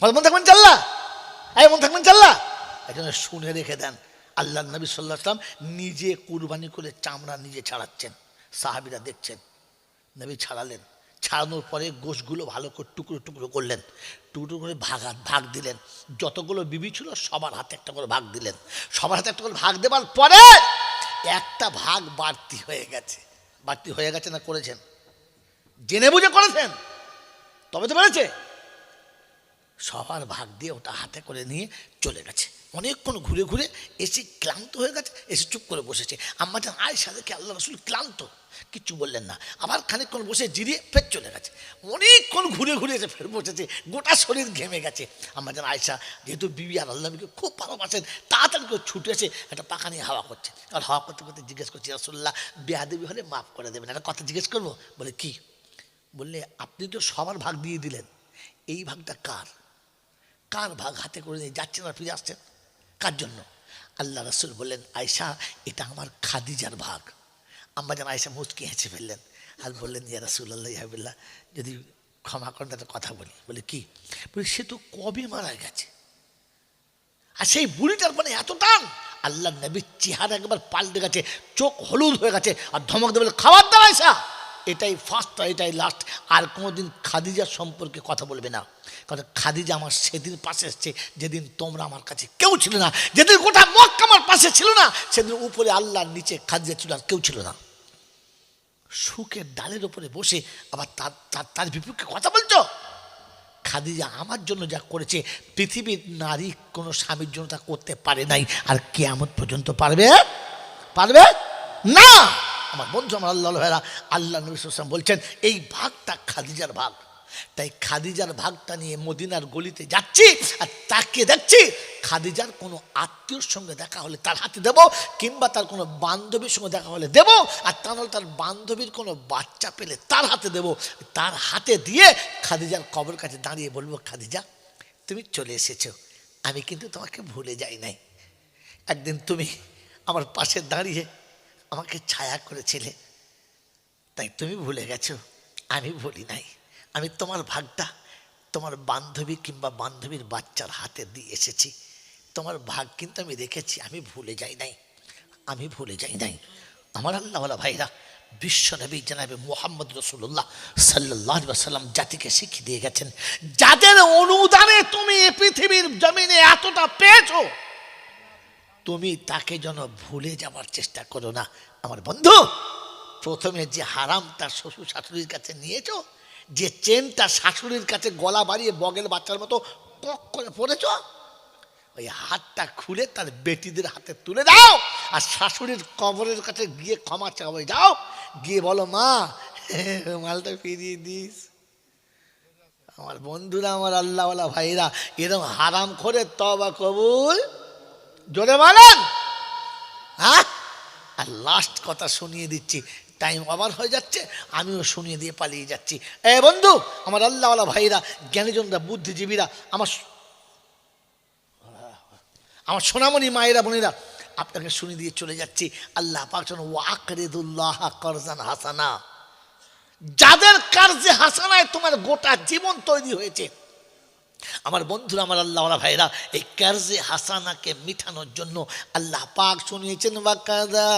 মন থাকবেন চাল্লা, মন থাকবেন চাল্লা। এখানে শুনে রেখে দেন, আল্লাহ নবী সাল্লাল্লাহু আলাইহি ওয়াসাল্লাম নিজে কুরবানি করে চামড়া নিজে ছাড়াচ্ছেন, সাহাবীরা দেখছেন। নবী ছাড়ালেন, ছাড়ানোর পরে গোশগুলো ভালো করে টুকরো টুকরো করলেন, টুকরো করে ভাগ দিলেন। যতগুলো বিবি ছিল সবার হাতে একটা করে ভাগ দিলেন। সবার হাতে একটা করে ভাগ দেওয়ার পরে একটা ভাগ বাড়তি হয়ে গেছে না করেছেন? জেনে বুঝে করেছেন, তবে তো বেড়েছে। সবার ভাগ দিয়ে ওটা হাতে করে নিয়ে চলে গেছে। অনেকক্ষণ ঘুরে ঘুরে এসে ক্লান্ত হয়ে গেছে, এসে চুপ করে বসেছে। আম্মা জান আয়েশা দেখে আল্লাহ রাসূল ক্লান্ত, কিচ্ছু বললেন না। আবার খানিকক্ষণ বসে জিরিয়ে ফের চলে গেছে। অনেকক্ষণ ঘুরে ঘুরে এসে ফের বসেছে, গোটা শরীর ঘেমে গেছে। আম্মা জান আয়েশা যেহেতু বিবি আর আল্লাহ নবীকে খুব ভালোবাসেন, তাড়াতাড়ি করে ছুটে এসে একটা পাখা নিয়ে হাওয়া করছে। আর হাওয়া করতে করতে জিজ্ঞেস করছি, রাসূলুল্লাহ বেয়াদবি হলে মাফ করে দেবেন, একটা কথা জিজ্ঞেস করবো। বলে, কি? বললে, আপনি তো সবার ভাগ দিয়ে দিলেন, এই ভাগটা কার? কার ভাগ হাতে করে নিয়ে যাচ্ছেন আর ফিরে আসছেন? কার জন্য? আল্লাহ রাসূল বললেন, আয়েশা, এটা আমার খাদিজার ভাগ। আম্মা জান আয়েশা মুচকি হেসে ফেললেন আর বললেন, ইয়া রাসূলুল্লাহ, ইয়া হাবিবাল্লাহ, যদি ক্ষমা করেন একটা কথা বলি। বলে, কি? বলে, সে তো কবে মারা গেছে, আর সেই বুড়িটার মানে এত টান। আল্লাহ নবীর চেহারা একবার পাল্টে গেছে, চোখ হলুদ হয়ে গেছে, আর ধমক দেবে, খাবার দাও আয়েশা, এটাই ফার্স্ট আর এটাই লাস্ট, আর কোনোদিন খাদিজার সম্পর্কে কথা বলবে না। কারণ খাদিজা আমার সেদিন পাশে এসছে যেদিন তোমরা আমার কাছে কেউ ছিল না, যেদিন গোটা মক্কা আমার পাশে ছিল না, সেদিন উপরে আল্লাহর নিচে খাদিজা ছিল, আর কেউ ছিল না। সুখের ডালের উপরে বসে আবার তার বিপক্ষে কথা বলছো? খাদিজা আমার জন্য যা করেছে পৃথিবীর নারী কোনো স্বামীর জন্য তা করতে পারে নাই, আর কিয়ামত পর্যন্ত পারবে না। আমার বন্ধু, আমার আল্লাহ ভাইরা, আল্লাহ নবী সাল্লাল্লাহু আলাইহি ওয়াসাল্লাম বলছেন এই ভাগটা খাদিজার ভাগ। তাই খাদিজার ভাগটা নিয়ে মদিনার গলিতে যাচ্ছি আর তাকে দেখছি খাদিজার কোনো আত্মীয়র সঙ্গে দেখা হলে তার হাতে দেব, কিংবা তার কোনো বান্ধবীর সঙ্গে দেখা হলে দেব, আর তা নাহলে তার বান্ধবীর কোনো বাচ্চা পেলে তার হাতে দেব। তার হাতে দিয়ে খাদিজার কবর কাছে দাঁড়িয়ে বলবো, খাদিজা তুমি চলে এসেছো, আমি কিন্তু তোমাকে ভুলে যাই নাই। একদিন তুমি আমার পাশে দাঁড়িয়ে আমাকে ছায়া করেছিলে, তাই তুমি ভুলে গেছো, আমি ভুলি নাই। আমি তোমার ভাগটা তোমার বান্ধবী কিংবা বান্ধবীর বাচ্চার হাতে দিয়ে এসেছি। তোমার ভাগ কিন্তু আমি রেখেছি, আমি ভুলে যাই নাই। আমার আল্লাহওয়ালা ভাইরা, বিশ্বনবী জনাবে মুহাম্মদ রাসূলুল্লাহ সাল্লাল্লাহু আলাইহি ওয়াসাল্লাম জাতিকে শিখিয়ে দিয়ে গেছেন, যাদের অনুদানে তুমি এই পৃথিবীর জমিনে এতটা পেয়েছো, তুমি তাকে যেন ভুলে যাওয়ার চেষ্টা করো না। আমার বন্ধু, প্রথমে যে হারামটা শ্বশুর শাশুড়ির কাছে নিয়েছো, যে চেনটা শাশুড়ির কাছে গলা বাড়িয়ে বগের বাচ্চার মতো পক করে পড়েছ, ওই হাতটা খুলে তার বেটিদের হাতে তুলে দাও, আর শাশুড়ির কবরের কাছে গিয়ে ক্ষমা চাওয়া যাও, গিয়ে বলো মা মালটা ফিরিয়ে দিস। আমার বন্ধুরা, আমার আল্লাহওয়ালা ভাইরা, এরকম হারাম করে তওবা কবুল, জোরে বলেন। হ্যাঁ, আর লাস্ট কথা শুনিয়ে দিচ্ছি, টাইম ওভার হয়ে যাচ্ছে, আমিও শুনিয়ে দিয়ে পালিয়ে যাচ্ছি। এ বন্ধু, আমার আল্লাহওয়ালা ভাইরা, জ্ঞানীজনরা, বুদ্ধিজীবীরা, আমার সোনামণি মায়েরা, বোনেরা, আপনাকে শুনিয়ে দিয়ে চলে যাচ্ছি। আল্লাহ পাক যেন ওয়াকরিদুল্লাহ করজান হাসানা, যাদের কার্যে হাসানায় তোমার গোটা জীবন তৈরি হয়েছে, আমার বন্ধুরা, আমার আল্লাহওয়ালা ভাইরা, এই কার্জে হাসানাকে মিটানোর জন্য আল্লাহ পাক শুনিয়েছেন, ওয়াকাযা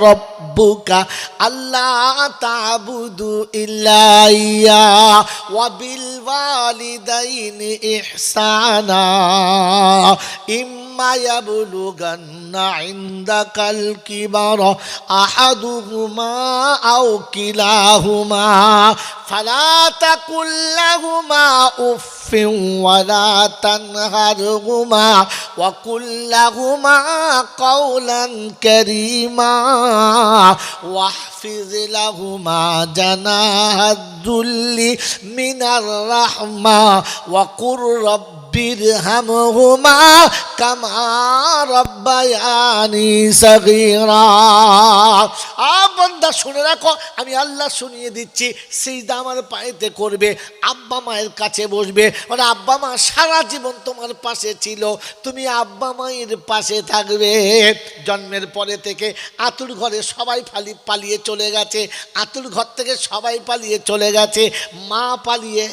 রাব্বুকা আল্লা তা'বুদু ইল্লা ইয়্যা ওয়া বিল ওয়ালিদাইনি ইহসানা ইম্মা ইয়াবলুগান্না ইনদাকাল কিবারা আহাদুহুমা আও কিলাহুমা ফালা তাকুল লাহুমা উফফিন ওয়ালা তানহারহুমা ওয়া কুল লাহুমা কাওলান কারীমা ওয়াহফিজ লাহুমা জানাহাদ দুল্লি মিনার রাহমা ওয়া কুর বিরহামহুমা কামা রাব্বায়ানি সগীরা। বান্দা শুনে রাখো, আমি আল্লাহ শুনিয়ে দিচ্ছি, সিজদা আমার পায়েতে করবে, আব্বা মায়ের কাছে বসবে, মানে আব্বা মা সারা জীবন তোমার পাশে ছিল, তুমি আব্বা মায়ের পাশে থাকবে। জন্মের পরে থেকে আতুর ঘরে সবাই পালিয়ে চলে গেছে, আতুর ঘর থেকে সবাই পালিয়ে চলে গেছে, মা পালিয়ে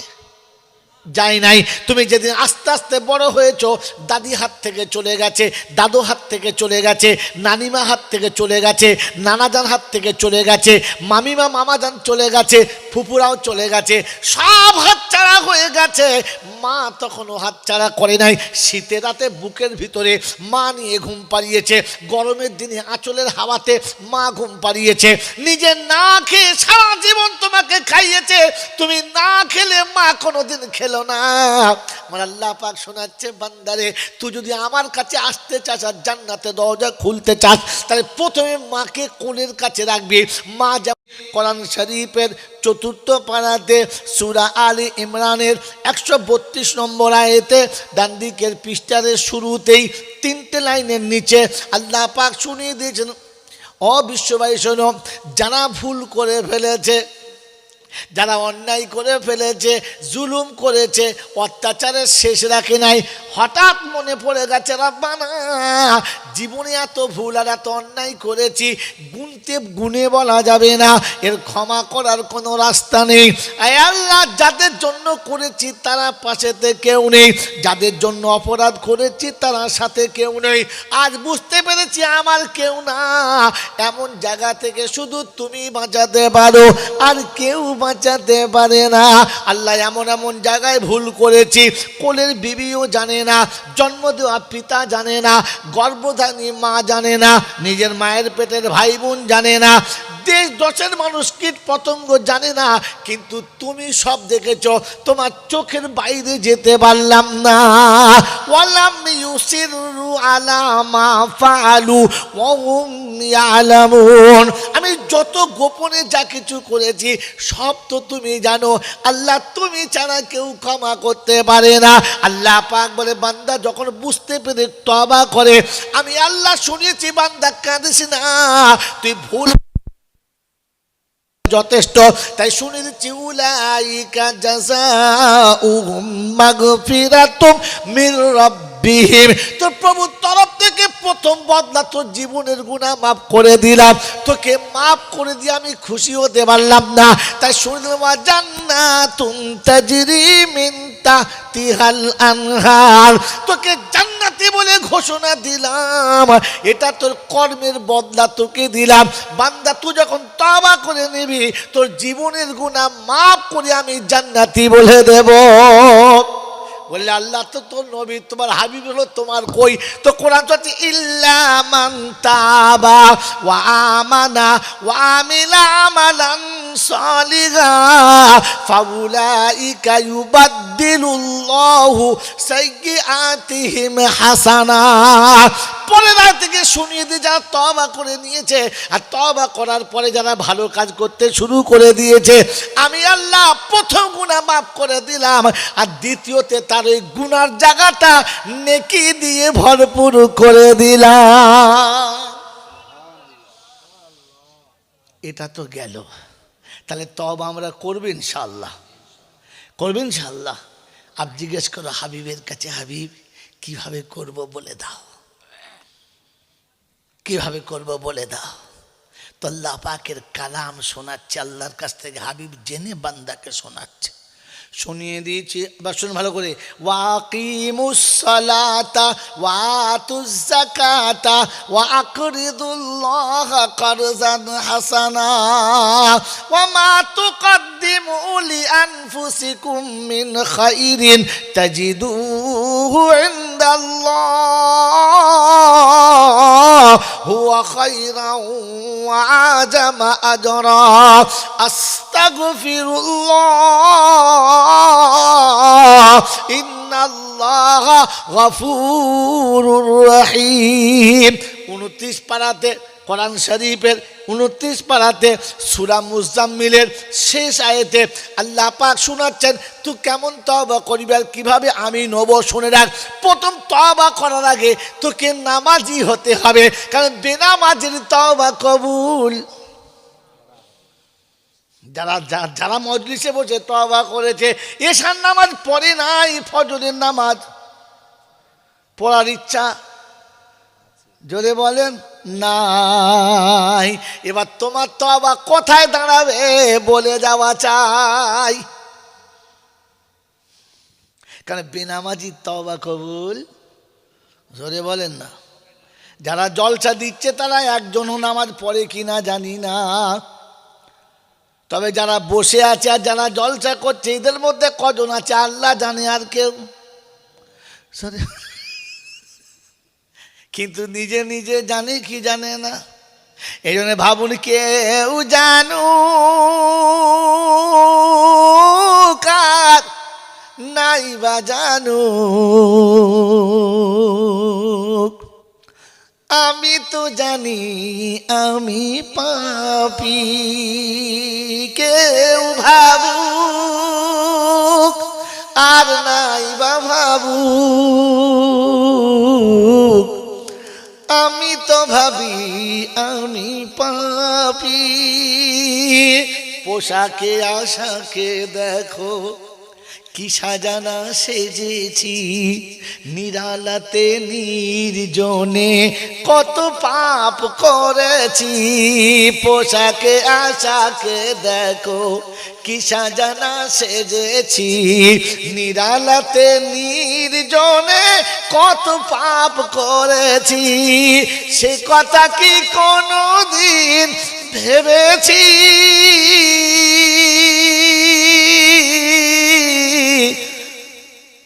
যায় নাই। তুমি যেদিন আস্তে আস্তে বড় হয়েছো, দাদি হাত থেকে চলে গেছে, দাদু হাত থেকে চলে গেছে, নানিমা হাত থেকে চলে গেছে, নানাজান হাত থেকে চলে গেছে, মামিমা মামাজান চলে গেছে, ফুপুরাও চলে গেছে, সব হাতছাড়া হয়ে গেছে। মা তখনও হাতছাড়া করে নাই। শীতের রাতে বুকের ভিতরে মা নিয়ে ঘুম পাড়িয়েছে, গরমের দিনে আঁচলের হাওয়াতে মা ঘুম পাড়িয়েছে, নিজে না খেয়ে সারা জীবন তোমাকে খাইয়েছে, তুমি না খেলে মা কোনোদিন খেলো না। আমার আল্লাহ পাক শোনাচ্ছে, বান্দারে তুই যদি আমার কাছে আসতে চাস আর জান্নাতের দরজা খুলতে চাস, তাহলে প্রথমে মাকে কোলের কাছে রাখবি। মা কোরআন শরীফের ৪র্থ পারাতে সূরা আলী ইমরানের ১৩২ নম্বর আয়াতে ডান দিকের পৃষ্ঠার শুরুতেই ৩টে লাইনের নিচে আল্লাহ পাক শুনিয়ে দিয়েছেন, ও বিশ্ববাসী শোনো, যারা ভুল করে ফেলেছে, যারা অন্যায় করে ফেলেছে, জুলুম করেছে, অত্যাচারের শেষ রাখে নাই, হঠাৎ মনে পড়ে গেছে রাব্বানা জীবনে এত ভুল আর এত অন্যায় করেছি, গুনে বলা যাবে না, এর ক্ষমা করার কোনো রাস্তা নেই। আয় আল্লাহ, যাদের জন্য করেছি তারা পাশেতে কেউ নেই, যাদের জন্য অপরাধ করেছি তারা সাথে কেউ নেই। আজ বুঝতে পেরেছি আমার কেউ না, এমন জায়গা থেকে শুধু তুমি বাঁচাতে পারো, আর কেউ বাঁচাতে পারে না। আল্লাহ, এমন এমন জায়গায় ভুল করেছি, কোলের বিবিও জানে না, জন্ম দেওয়া পিতা জানে না, গর্ভধারী মা জানে না, নিজের মায়ের পেটের ভাই বোন জানে না, দেশ দশের মানুষ কীট পতঙ্গ জানে না, কিন্তু তুমি সব দেখেছো, তোমার চোখের বাইরে যেতে পারলাম না। ওয়ালাম ইউসিরু আলা মা ফাআলু ওয়া হুম ইয়ালামুন, আমি যত গোপনে যা কিছু করেছি সব তো তুমি জানো। আল্লাহ তুমি ছাড়া কেউ ক্ষমা করতে পারে না। আল্লাহ পাক বলে, বান্দা যখন বুঝতে পেরে তওবা করে, আমি আল্লাহ শুনেছি বান্দা কাঁদিস না, তুই ভুল যথেষ্ট। তাই শুনে দিচ্ছি, উলাইকা জাযাউহুম মাগফিরাতুম মির রাব্বিহিম, তোর প্রভুর তরফ থেকে প্রথম বদলা তোর জীবনের গুনাহ মাফ করে দিলাম। তোকে মাফ করে দিয়ে আমি খুশি হতে পারলাম না। তাই শুনে দিলাম, জান্নাতুন তাজরি মিন তাহতিহাল আনহার, তোকে জান্নাতি বলে ঘোষণা দিলাম, এটা তোর কর্মের বদলা তোকে দিলাম। বান্দা তুই যখন তওবা করে নিবি, তোর জীবনের গুনাহ মাফ করে আমি জান্নাতি বলে দেব। বললে আল্লাহ তো তোর নবী, তোমার হাবিব হলো তোমার কই? তো কোরআন তো আছে, ইল্লা মান তাবা ওয়া আমানা ওয়া আমিলা আমালান সালিহা ফাউলাইকা ইউবাদদিলুল্লাহু সাইয়্যাতিহিম হাসানাত। পরের আয়াত থেকে শুনিয়ে দিয়ে যারা তওবা করে নিয়েছে আর তওবা করার পরে যারা ভালো কাজ করতে শুরু করে দিয়েছে, আমি আল্লাহ প্রথম গুনাহ মাফ করে দিলাম, আর দ্বিতীয়তে তার ওই গুনার জায়গাটা নেকি দিয়ে ভরপুর করে দিলাম। এটা তো গেল। তাহলে তওবা আমরা করবো ইনশাআল্লাহ, করবো ইনশাআল্লাহ। আপ জিজ্ঞেস করো হাবিবের কাছে, হাবিব কিভাবে করব বলে দাও, কিভাবে করব বলে দাও। তো আল্লাহ পাকের কালাম শোনাচ্ছে, আল্লাহর কাছ থেকে হাবিব জেনে বান্দাকে শোনাচ্ছে। শুনিয়ে দিয়েছি, এবার শুনুন ভালো করে। ওয়াকিমুস সালাতা ওয়া আতুজ যাকাতা ওয়া আকরিদুল্লাহা কারজান হাসানা ওয়া মা তুকদ্দিমু লিআনফুসিকুম মিন খাইরিন তাজিদুহু ইনদাল্লাহ হুয়া খায়রান ওয়া আজামা আজরা আস্তাগফিরুল্লাহ ইন্নাল্লাহা গফুরুর রহিম। 29 পারাতে কোরআন শরীফের 29 পারাতে সূরা মুজাম্মিলের শেষ আয়াতে আল্লাহ পাক শোনাচ্ছেন, তুই কেমন তওবা করবি আর কিভাবে আমি নেব। শুনে রাখ, প্রথম তওবা করার আগে তোকে নামাজি হতে হবে, কারণ বেনামাজির তওবা কবুল। যারা যারা মজলিসে বসে তওবা করেছে, এশার নামাজ পড়ে নাই, ফজরের নামাজ পড়ার ইচ্ছা জোরে বলেন নাই, এবার তোমার তওবা কোথায় দাঁড়াবে বলে যাওয়া চাই, কারণ বেনামাজির তওবা কবুল। জোরে বলেন না। যারা জলসা দিচ্ছে তারা একজনও নামাজ পড়ে কিনা জানি না, তবে যারা বসে আছে আর যারা জলসা করছে এদের মধ্যে কজন আছে আল্লাহ জানে, আর কেউ। কিন্তু নিজে নিজে জানে কি জানে না। এই জন্য ভাবুন, কেউ জানু কার নাই বা জানু, আমি তো জানি আমি পাপী। কেউ ভাবুক আর নাই বা ভাবুক, আমি তো ভাবি আমি পাপী। পোশাকে আশাকে দেখো কি সাজানা সেজেছি, নিরালাতে নির্জনে কত পাপ করেছি। পোশাকে আশাকে দেখো কি সাজানা সেজেছি, নিরালাতে নির্জনে কত পাপ করেছি। সে কথা কি কোনোদিন ভেবেছি,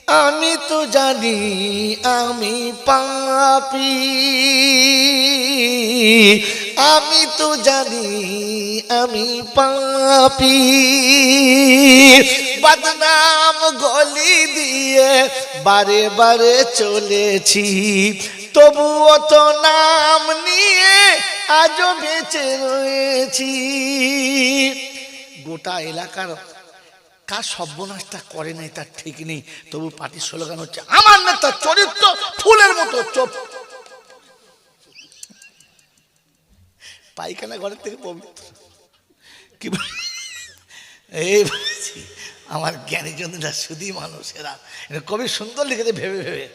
আমি তো জানি আমি পাপী। আমি তো জানি আমি পাপী, বদনাম গলি দিয়ে বারে বারে চলেছি, তবুও তো নাম নিয়ে আজও বেঁচে রয়েছি। গোটা এলাকার কার সর্বনাশটা করে নাই তার ঠিক নেই, তবু পার্টির স্লোগান হচ্ছে আমার নেতা চরিত্র ফুলের মতো চোপ। পায়খানা ঘরের থেকে পবিত্র কি এই বলছি, আমার জ্ঞানী জনেরা শুধুই মানুষেরা কবি সুন্দর লিখেছে ভেবে ভেবে।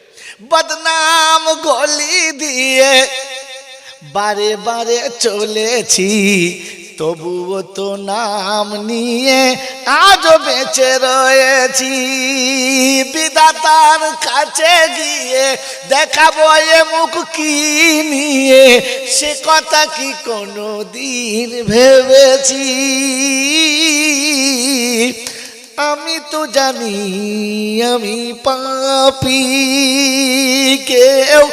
বদনাম গলি দিয়ে বারে বারে চলেছি, তবুও তো নাম নিয়ে আজও বেঁচে রয়েছি। বিধাতার কাছে গিয়ে দেখাবো এ মুখ কি নিয়ে, সে কথা কি কোনো দিন ভেবেছি। আমি তো জানি আমি পাপী, কেউ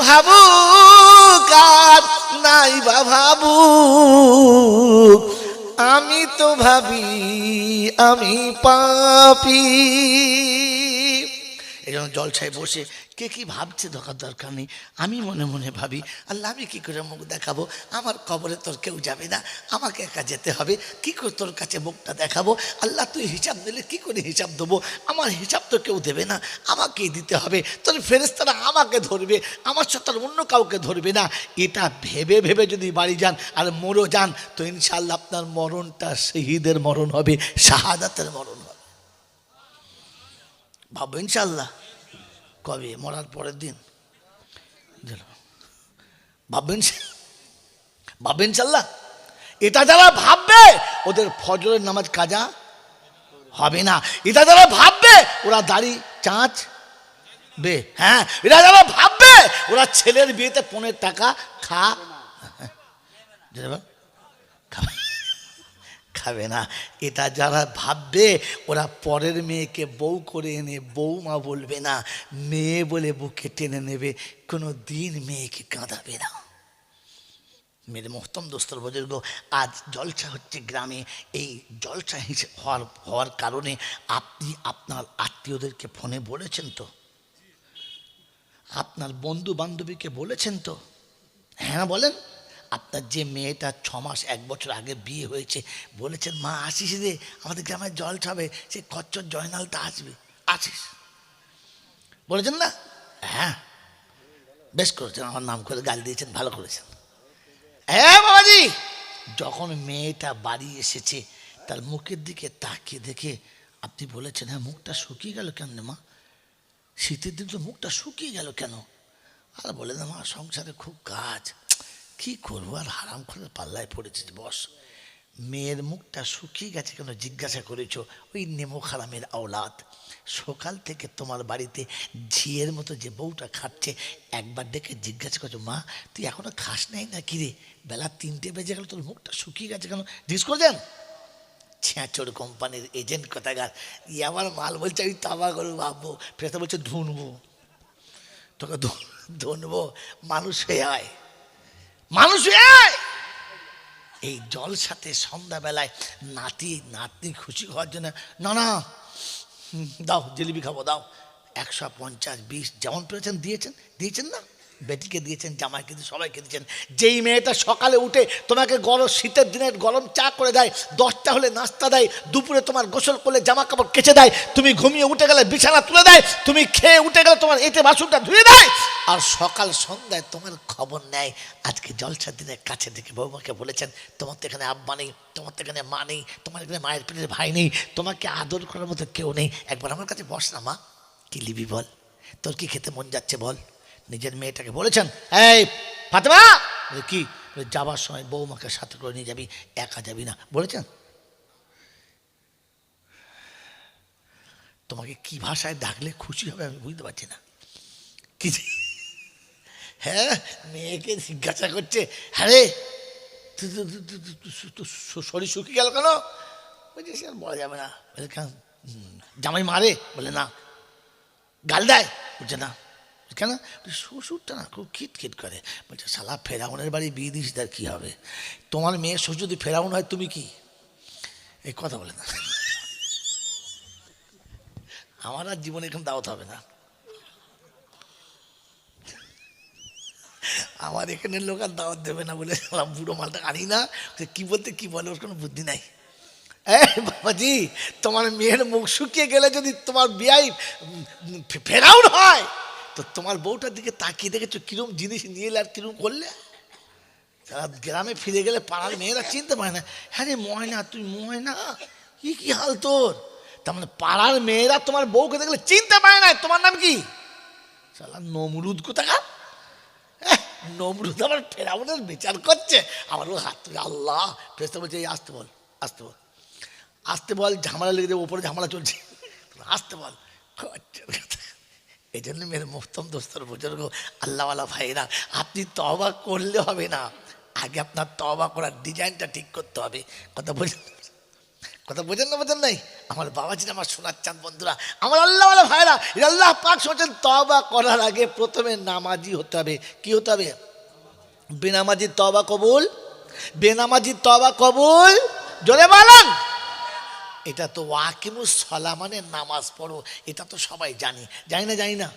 ভাবুক আর নাই বা ভাবুক, আমি তো ভাবি আমি পাপী। এই জন্য জলসায় বসে কে কি ভাবছে দেখার দরকার নেই, আমি মনে মনে ভাবি আল্লাহ আমি কি করে মুখ দেখাবো, আমার কবরে তোর কেউ যাবে না, আমাকে একা যেতে হবে, কি করে তোর কাছে মুখটা দেখাবো, আল্লাহ তুই হিসাব দিলে কি করে হিসাব দেবো, আমার হিসাব তো কেউ দেবে না, আমাকেই দিতে হবে, তোর ফেরেশতারা আমাকে ধরবে, আমার সাথে অন্য কাউকে ধরবে না। এটা ভেবে ভেবে যদি বাড়ি যান আর মরো যান তো ইনশাআল্লাহ আপনার মরণটা শহীদের মরণ হবে, শাহাদাতের মরণ হবে। ভাবো ইনশাআল্লাহ কবে মরার পরের দিন ভাববেন, ভাববেন ইনশাআল্লাহ। এটা যারা ভাববে ওদের ফজরের নামাজ কাজা হবে না, এটা যারা ভাববে ওরা দাড়ি চাঁচবে, হ্যাঁ এটা যারা ভাববে ওরা ছেলের বিয়েতে 15 টাকা খাবে না, এটা যারা ভাববে ওরা পরের মেয়েকে বউ করে এনে বৌমা বলবে না, মেয়ে বলে বুকে টেনে নেবে, কোনো দিন মেয়েকে কাঁদাবে না। মেরে মোহতম দোস্তর বুজুর্গ, আজ জলসা হচ্ছে গ্রামে, এই জলসা হওয়ার কারণে আপনি আপনার আত্মীয়দেরকে ফোনে বলেছেন তো, আপনার বন্ধু বান্ধবীকে বলেছেন তো, হ্যাঁ বলেন। আপনার যে মেয়েটা 6 মাস 1 বছর আগে বিয়ে হয়েছে বলেছেন মা আসিস রে আমাদের গ্রামে জলসা হবে, সে খচ্চর জয়নালটা আসবে, আসিস বলেছেন না? হ্যাঁ বেশ করেছেন, আমার নাম করে গাল দিয়েছেন, ভালো করেছেন। হ্যাঁ বাবাজি, যখন মেয়েটা বাড়ি এসেছে তার মুখের দিকে তাকিয়ে দেখে আপনি বলেছেন হ্যাঁ মুখটা শুকিয়ে গেল কেন মা, শীতের দিন তো মুখটা শুকিয়ে গেল কেন? আর বলে না মা সংসারে খুব কাজ, কি করবো আর হারাম করে পাল্লায় পড়েছে। বস মেয়ের মুখটা শুকিয়ে গেছে কেন জিজ্ঞাসা করেছ, ওই নেমো খারামের আওলাদ, সকাল থেকে তোমার বাড়িতে ঝিয়ের মতো যে বউটা খাচ্ছে একবার ডেকে জিজ্ঞাসা করছো মা তুই এখনো খাস নাই না কিরে, বেলা 3টে বেজে গেল তোর মুখটা শুকিয়ে গেছে কেন, জিজ্ঞেস করছেন? ছ্যাঁচড় কোম্পানির এজেন্ট কোথাকার, আমার মাল বলছে আমি তাবা করবো ভাববো, ফেরত বলছে ধুনবো, তোকে ধুনবো, মানুষ হয়ে আয়, মানুষ হয়ে আয়। এই জলসাতে সন্ধ্যাবেলায় নাতনি খুশি হওয়ার জন্য না না দাও জিলিপি খাবো দাও, 150 20 যেমন পেয়েছেন দিয়েছেন না, বেটিকে দিয়েছেন, জামাইকে দিয়ে সবাইকে দিয়েছেন। যেই মেয়েটা সকালে উঠে তোমাকে গরম শীতের দিনে গরম চা করে দেয়, 10টা হলে নাস্তা দেয়, দুপুরে তোমার গোসল করলে জামা কাপড় কেচে দেয়, তুমি ঘুমিয়ে উঠে গেলে বিছানা তুলে দেয়, তুমি খেয়ে উঠে গেলে তোমার এঁটে বাসনটা ধুয়ে দেয়, আর সকাল সন্ধ্যায় তোমার খবর নেয়। আজকে জলসার দিনে কাছে থেকে বৌমাকে বলেছেন তোমার তো এখানে আব্বা নেই, তোমার তো এখানে মা নেই, তোমার এখানে মায়ের পেটের ভাই নেই, তোমাকে আদর করার মতো কেউ নেই, একবার আমার কাছে বস না মা, কি লিবি বল, তোর কি খেতে মন যাচ্ছে বল। নিজের মেয়েটাকে বলেছেন এই ফাতেমা কি যাবার সময় বৌমাকে সাথে করে নিয়ে যাবি, একা যাবি না, বলেছেন? তোমাকে কি ভাষায় ডাকলে খুশি হবে আমি বুঝতে পারছি না। কি হ্যাঁ মেয়েকে জিজ্ঞাসা করছে হ্যাঁ রে শরীর শুকিয়ে গেল কেন, বলছে সে আর বলা যাবে না, বলে কেন জামাই মারে, বলে না, গাল দেয়, বলছে না, কেন? শ্বশুরটা না খুব খিটখিট করে। বলছে শালা ফেরাউনের বাড়ি বিয়ে দিস, তার কী হবে? তোমার মেয়ের শ্বশুর যদি ফেরাউন হয় তুমি কি? এই কথা বলে না। আমার আর জীবনে এখন দাওয়াত হবে না। আমার এখানের লোক আর দাওয়াত দেবে না বলে বুড়ো মালটা আনি না। কি বলতে কি বলে, ওর কোনো বুদ্ধি নাই। বাবাজি, তোমার মেয়ের মুখ শুকিয়ে গেলে যদি তোমার বিয়াই ফেরাউন হয়, তো তোমার বউটার দিকে তাকিয়ে দেখেছো কিরম জিনিস নিয়ে এলে আর কিরম করলে। তারা গ্রামে ফিরে গেলে পাড়ার মেয়েরা চিনতে পারে না, হ্যাঁ রে ময়না, তুই ময়না, কি হাল তোর? তার মানে পাড়ার মেয়েরা তোমার বউকে দেখলে চিনতে পারে না তোমার নাম কি। শালা নমরুদ কোথাকার। নমরুদ আমার ফেরাউনের বিচার করছে, আমার ও হাত তুলে আল্লাহ ফেরেশতা বলছে এই আসতে বল, আসতে বল, আসতে বল, ঝামেলা লেগে যাবে, ওপরে ঝামেলা চলছে, আসতে বল। এই জন্য মেয়ের মোহতম দোস্তর বুজুর্গ আল্লাহওয়ালা ভাইরা, আপনি তওবা করলে হবে না, আগে আপনার তওবা করার ডিজাইনটা ঠিক করতে হবে। কথা বোঝেন, কথা বোঝেন না, বোঝেন নাই? আমার বাবাজিরা, আমার শোনার চান বন্ধুরা, আমার আল্লাহওয়ালা ভাইরা, আল্লাহ পাক শুনছেন তওবা করার আগে প্রথমে নামাজি হতে হবে। কি হতে হবে? বেনামাজির তওবা কবুল, বেনামাজির তওবা কবুল, জোরে বলেন। এটা তো ওয়াকিমুস সালাহ মানে নামাজ পড়ো, এটা তো সবাই জানি, জানি না জানি না।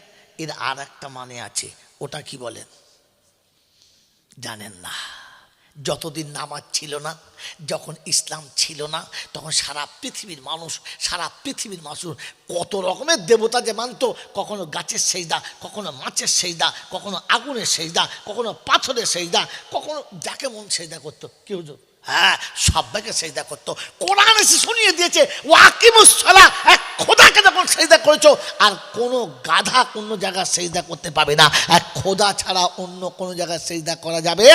এর আর একটা মানে আছে, ওটা কি বলেন? জানেন না? যতদিন নামাজ ছিল না, যখন ইসলাম ছিল না, তখন সারা পৃথিবীর মানুষ, সারা পৃথিবীর মানুষ কত রকমের দেবতা যে মানত। কখনো গাছের সেজদা, কখনো মাছের সেজদা, কখনো আগুনের সেজদা, কখনো পাথরের সেজদা, কখনো যাকে মন সেজদা করতো। কি হুজুর? হ্যাঁ, সবাইকে সেজদা করতো। কোরআন এসে শুনিয়ে দিয়েছে ওয়াকিমুস সালাহ, এক খোদাকে যখন সেজদা করেছো, আর কোনো গাধা কোনো জায়গায় সেজদা করতে পাবে না। এক খোদা ছাড়া অন্য কোনো জায়গায় সেজদা করা যাবে।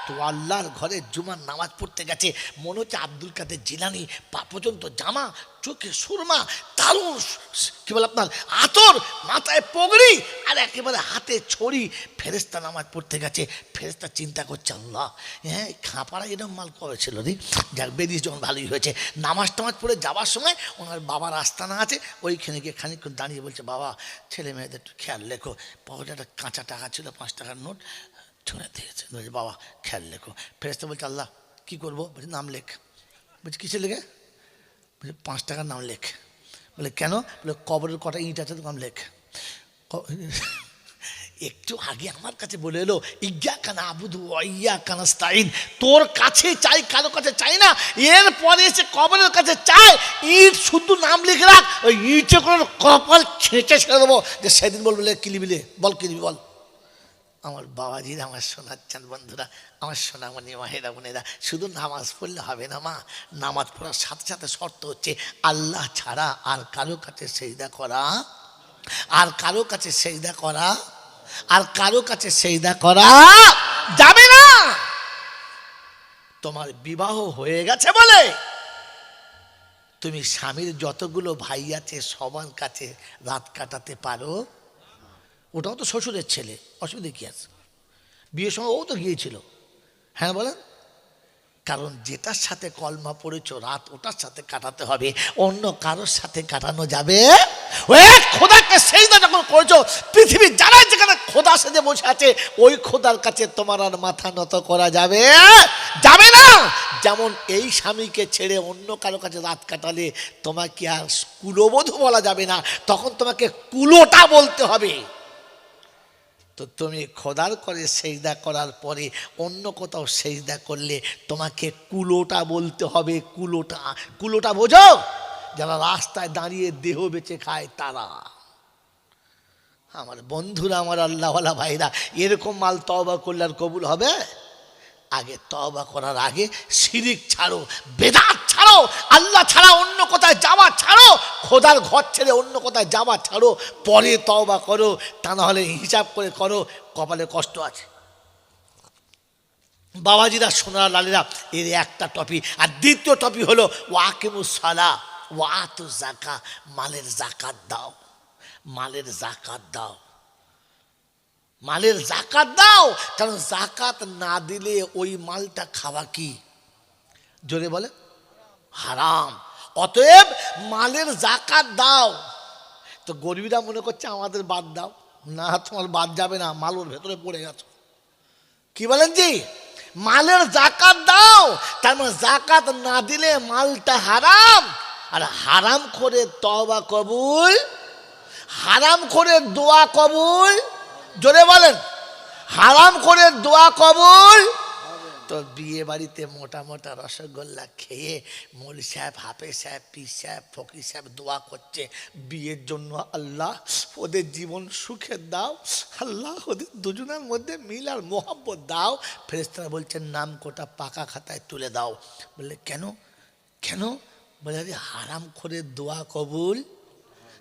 তো আল্লাহর ঘরে জুমার নামাজ পড়তে গেছে, মনে হচ্ছে আব্দুল কাদের জিলানি, পা পর্যন্ত জামা, চোখে সুরমা, দারুণ কি বলে আপনার আতর, মাথায় পগড়ি, আর একেবারে হাতে ছড়ি। ফেরেশতা নামাজ পড়তে গেছে, ফেরেশতা চিন্তা করছে আল্লাহ, হ্যাঁ খাপাড়া এরকম মাল করেছিল রে, যাক বেরিয়ে যখন ভালোই হয়েছে। নামাজ টামাজ পড়ে যাওয়ার সময় ওনার বাবার আস্তানা আছে, ওইখানে গিয়ে খানিকক্ষণ দাঁড়িয়ে বলছে বাবা, ছেলে মেয়েদের একটু খেয়াল রেখো। পকেটে একটা কাঁচা টাকা ছিল, 5 টাকার নোট, ছুঁড়ে দিয়েছে। বলছে বাবা খেয়াল লেখো। ফেরেশতা বলছে আল্লাহ কী করবো? বলছে নাম লেখ। বলছে কিসে লেখে? বলছে 5 টাকার নাম লেখ। বলে কেন? বলে কবরের কটা ইট আছে তো নাম লেখ। একটু আগে আমার কাছে বলে এলো ইয়্যাকা না'বুদু ওয়া ইয়্যাকা নাস্তাঈন, তোর কাছে চাই, কারো কাছে চাই না। এরপরে এসে কবরের কাছে চাই, ইট শুধু নাম লিখে রাখ, ওই ইটে কোনো কপাল ছেঁচে ছেড়ে দেবো, যে সেদিন বলবে কিলিবিলে বল, কিলিবি বল। আমার বাবাজিরা, আমার সোনার চাঁদ বন্ধুরা, আমার সোনামণি মাহেরা বোনেরা, শুধু নামাজ পড়লে হবে না মা, নামাজ পড়ার সাথে সাথে শর্ত হচ্ছে আল্লাহ ছাড়া আর কারো কাছে সেজদা করা, আর কারো কাছে সেজদা করা, আর কারো কাছে সেজদা করা যাবে না। তোমার বিবাহ হয়ে গেছে বলে তুমি স্বামীর যতগুলো ভাই আছে সবার কাছে রাত কাটাতে পারো? ওটাও তো শ্বশুরের ছেলে, অসুবিধা কী আছে? বিয়ের সময় ও তো গিয়েছিল। হ্যাঁ বলেন, কারণ যেটার সাথে কলমা পড়েছ রাত ওটার সাথে কাটাতে হবে, অন্য কারোর সাথে কাটানো যাবে? ওই খোদাকে সেজদা যখন করেছো, পৃথিবীর যারা যেখানে খোদা সেজে বসে আছে, ওই খোদার কাছে তোমার আর মাথা নত করা যাবে যাবে না। যেমন এই স্বামীকে ছেড়ে অন্য কারো কাছে রাত কাটালে তোমাকে আর কুলবধূ বলা যাবে না, তখন তোমাকে কুলোটা বলতে হবে। তো তুমি খোদার করে সেজদা করার পরে অন্য কোথাও সেজদা করলে তোমাকে কুলোটা বলতে হবে। কুলোটা, কুলোটা বোঝো? যারা রাস্তায় দাঁড়িয়ে দেহ বেচে খায় তারা। আমার বন্ধুরা, আমার আল্লাহওয়ালা ভাইরা, এরকম মাল তওবা করলে আর কবুল হবে? আগে তওবা করার আগে শিরিক ছাড়ো, বেদাত ছাড়ো, আল্লাহ ছাড়া অন্য কোথায় যাওয়া ছাড়ো, খোদার ঘর ছেড়ে অন্য কোথায় যাওয়া ছাড়ো, পরে তওবা করো। তা না হলে হিসাব করে করো, কপালে কষ্ট আছে। বাবাজিরা, সোনার লালেরা, এর একটা টপিক। আর দ্বিতীয় টপিক হলো ওয়াকিমুস সালাহ ওয়া আতুজ যাকাত, মালের যাকাত দাও, মালের যাকাত দাও, মালের যাকাত দাও। কারণ যাকাত না দিলে ওই মালটা খাওয়া কি, জোরে বলে, হারাম। অতএব মালের যাকাত দাও। তো গরিবরা মনে করছে আমাদের বাদ দাও, না, তোমার বাদ যাবে না, মাল ওর ভেতরে পড়ে গেছে। কি বলেন জি? মালের জাকাত দাও, তার মানে জাকাত না দিলে মালটা হারাম। আর হারাম করে তওবা কবুল, হারাম করে দোয়া কবুল। জোরে বলেন, হারাম করে দোয়া কবুল। তো বিয়ে বাড়িতে মোটা মোটা রসগোল্লা খেয়ে মৌলী সাহেব, হাফেজ সাহেব, পীর সাহেব, ফকির সাহেব দোয়া করছে বিয়ের জন্য, আল্লাহ ওদের জীবন সুখে দাও, আল্লাহ ওদের দুজনের মধ্যে মিল আর মোহাব্বত দাও। ফেরেশতারা বলছেন নাম কোটা পাকা খাতায় তুলে দাও। বললে কেন? কেন? বলে আরে হারাম করে দোয়া কবুল।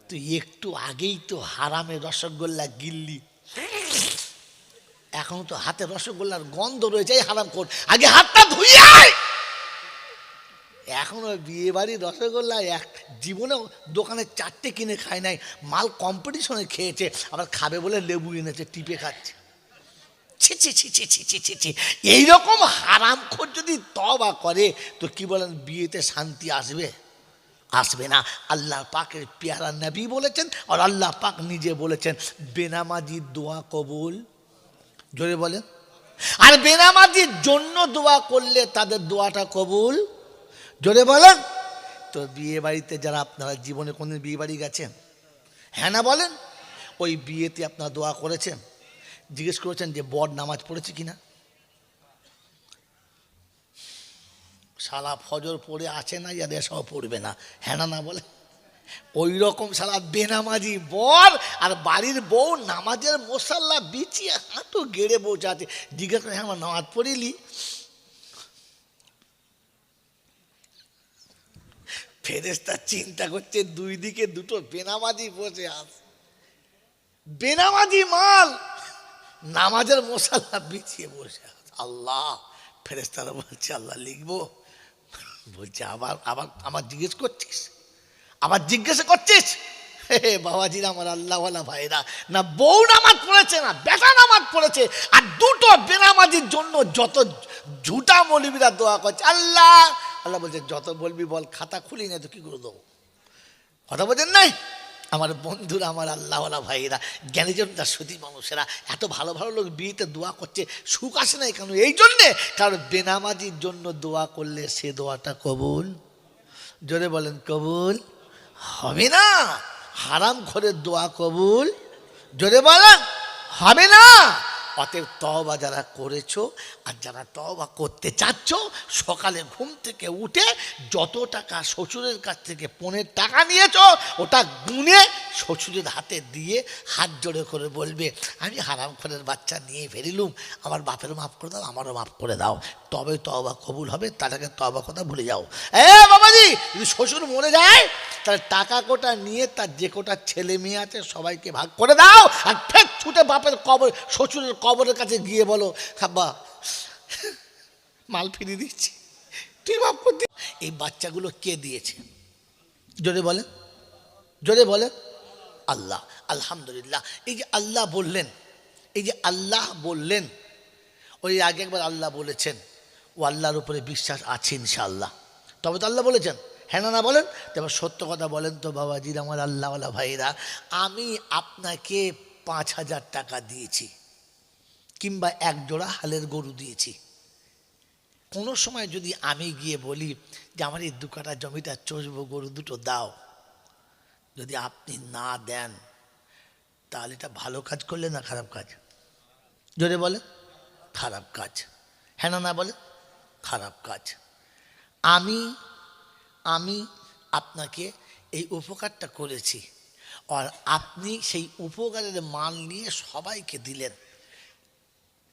তুই একটু আগেই তো হারামের রসগোল্লা গিললি, এখন তো হাতে রসগোল্লার গন্ধ রয়েছে, হারাম কর, আগে হাতটা ধুয়ে আয়। এখনো বিয়ে বাড়ির রসগোল্লা এক জীবনে দোকানে 4টে কিনে খায় নাই, মাল কম্পিটিশনে খেয়েছে, আবার খাবে বলে লেবু এনেছে টিপে খাচ্ছে। ছি ছি ছি ছি ছি ছি ছি ছি। এইরকম হারামখোর যদি তওবা করে তো কি বলেন বিয়েতে শান্তি আসবে? আসবে না। আল্লাহ পাকের পেয়ারা নবী বলেছেন, আর আল্লাহ পাক নিজে বলেছেন বেনামাজির দোয়া কবুল। জোরে বলেন। আর বেনামাজির জন্য দোয়া করলে তাদের দোয়াটা কবুল। জোরে বলেন। তো বিয়ে বাড়িতে যারা আপনারা জীবনে কোনদিন বিয়ে বাড়ি গেছেন, হ্যাঁ না বলেন, ওই বিয়েতে আপনারা দোয়া করেছেন, জিজ্ঞেস করেছেন যে বর নামাজ পড়েছে কিনা? সালা ফজর পড়ে আছে না, যাদের এসব পড়বে না, হ্যাঁ না বলে। ওই রকম সালা বেনামাজি বর আর বাড়ির বউ নামাজের মশাল্লা বিছিয়ে হাঁটু গেড়ে বসে আছে, জিজ্ঞেস করে হ্যাঁ আমার নামাজ পড়িলি? ফেরেশতা চিন্তা করছে দুই দিকে দুটো বেনামাজি বসে আছে, বেনামাজি মাল নামাজের মশাল্লা বিছিয়ে বসে আছে। আল্লাহ, ফেরেশতারা বলছে আল্লাহ লিখবো? বলছে আবার আবার আমার জিজ্ঞেস করছিস, আবার জিজ্ঞাসা করছিস? হে বাবাজিরা আমার আল্লাহওয়ালা ভাইরা, না বউ নামাজ পড়েছে না বেটা নামাজ পড়েছে, আর দুটো বেনামাজির জন্য যত ঝুটা মৌলবীরা দোয়া করছে। আল্লাহ আল্লাহ বলছে যত বলবি বল, খাতা খুলি না তো কি করে দেবো? কথা বলছেন নাই আমার বন্ধুরা, আমার আল্লাহওয়ালা ভাইয়েরা, জ্ঞানীজনরা, সুধী মানুষেরা, এত ভালো ভালো লোক বিয়েতে দোয়া করছে, সুখ আসে না কেন? এই জন্যে, কারণ বেনামাজির জন্য দোয়া করলে সে দোয়াটা কবুল। জোরে বলেন কবুল হবে না। হারাম করে দোয়া কবুল, জোরে বলেন, হবে না। অতএব তওবা যারা করেছো আর যারা তওবা করতে চাচ্ছ, সকালে ঘুম থেকে উঠে যত টাকা শ্বশুরের কাছ থেকে পণের টাকা নিয়েছো ওটা গুনে শ্বশুরের হাতে দিয়ে হাত জোড়ে করে বলবে আমি হারামখোরের বাচ্চা নিয়ে ফেরিলুম, আমার বাপের মাফ করে দাও, আমারও মাফ করে দাও, তবে তওবা কবুল হবে। তার আগে তওবা কথা ভুলে যাও। বাবাজি, যদি শ্বশুর মরে যায় তাহলে টাকা কোটা নিয়ে তার যে কোটা ছেলে মেয়ে আছে সবাইকে ভাগ করে দাও, আর ফের ছুটে বাপের কবর, শ্বশুরের কবরের কাছে গিয়ে বলো আব্বা মাল ফিরিয়ে দিচ্ছি, তুই মাফ করতে। এই বাচ্চাগুলো কে দিয়েছে? জোরে বলে, জোরে বলে আল্লাহ। আলহামদুলিল্লাহ। এই যে আল্লাহ বললেন, এই যে আল্লাহ বললেন, ওই আগে একবার আল্লাহ বলেছেন ও আল্লাহর উপরে বিশ্বাস আছে ইনশাআল্লাহ, তবে তো আল্লাহ বলেছেন, হ্যাঁ না বলেন? তবে সত্য কথা বলেন তো বাবাজির, আমার আল্লাহওয়ালা ভাইরা, আমি আপনাকে 5,000 টাকা দিয়েছি কিংবা এক জোড়া হালের গরু দিয়েছি, কোনো সময় যদি আমি গিয়ে বলি যে আমার এই 2 কাঠা জমিটা চষবো, গরু দুটো দাও, যদি আপনি না দেন তাহলে এটা ভালো কাজ করলে না খারাপ কাজ? জোরে বলে খারাপ কাজ, হ্যাঁ না বলে খারাপ কাজ। আমি আমি আপনাকে এই উপকারটা করেছি, আর আপনি সেই উপকারের মান নিয়ে সবাইকে দিলেন।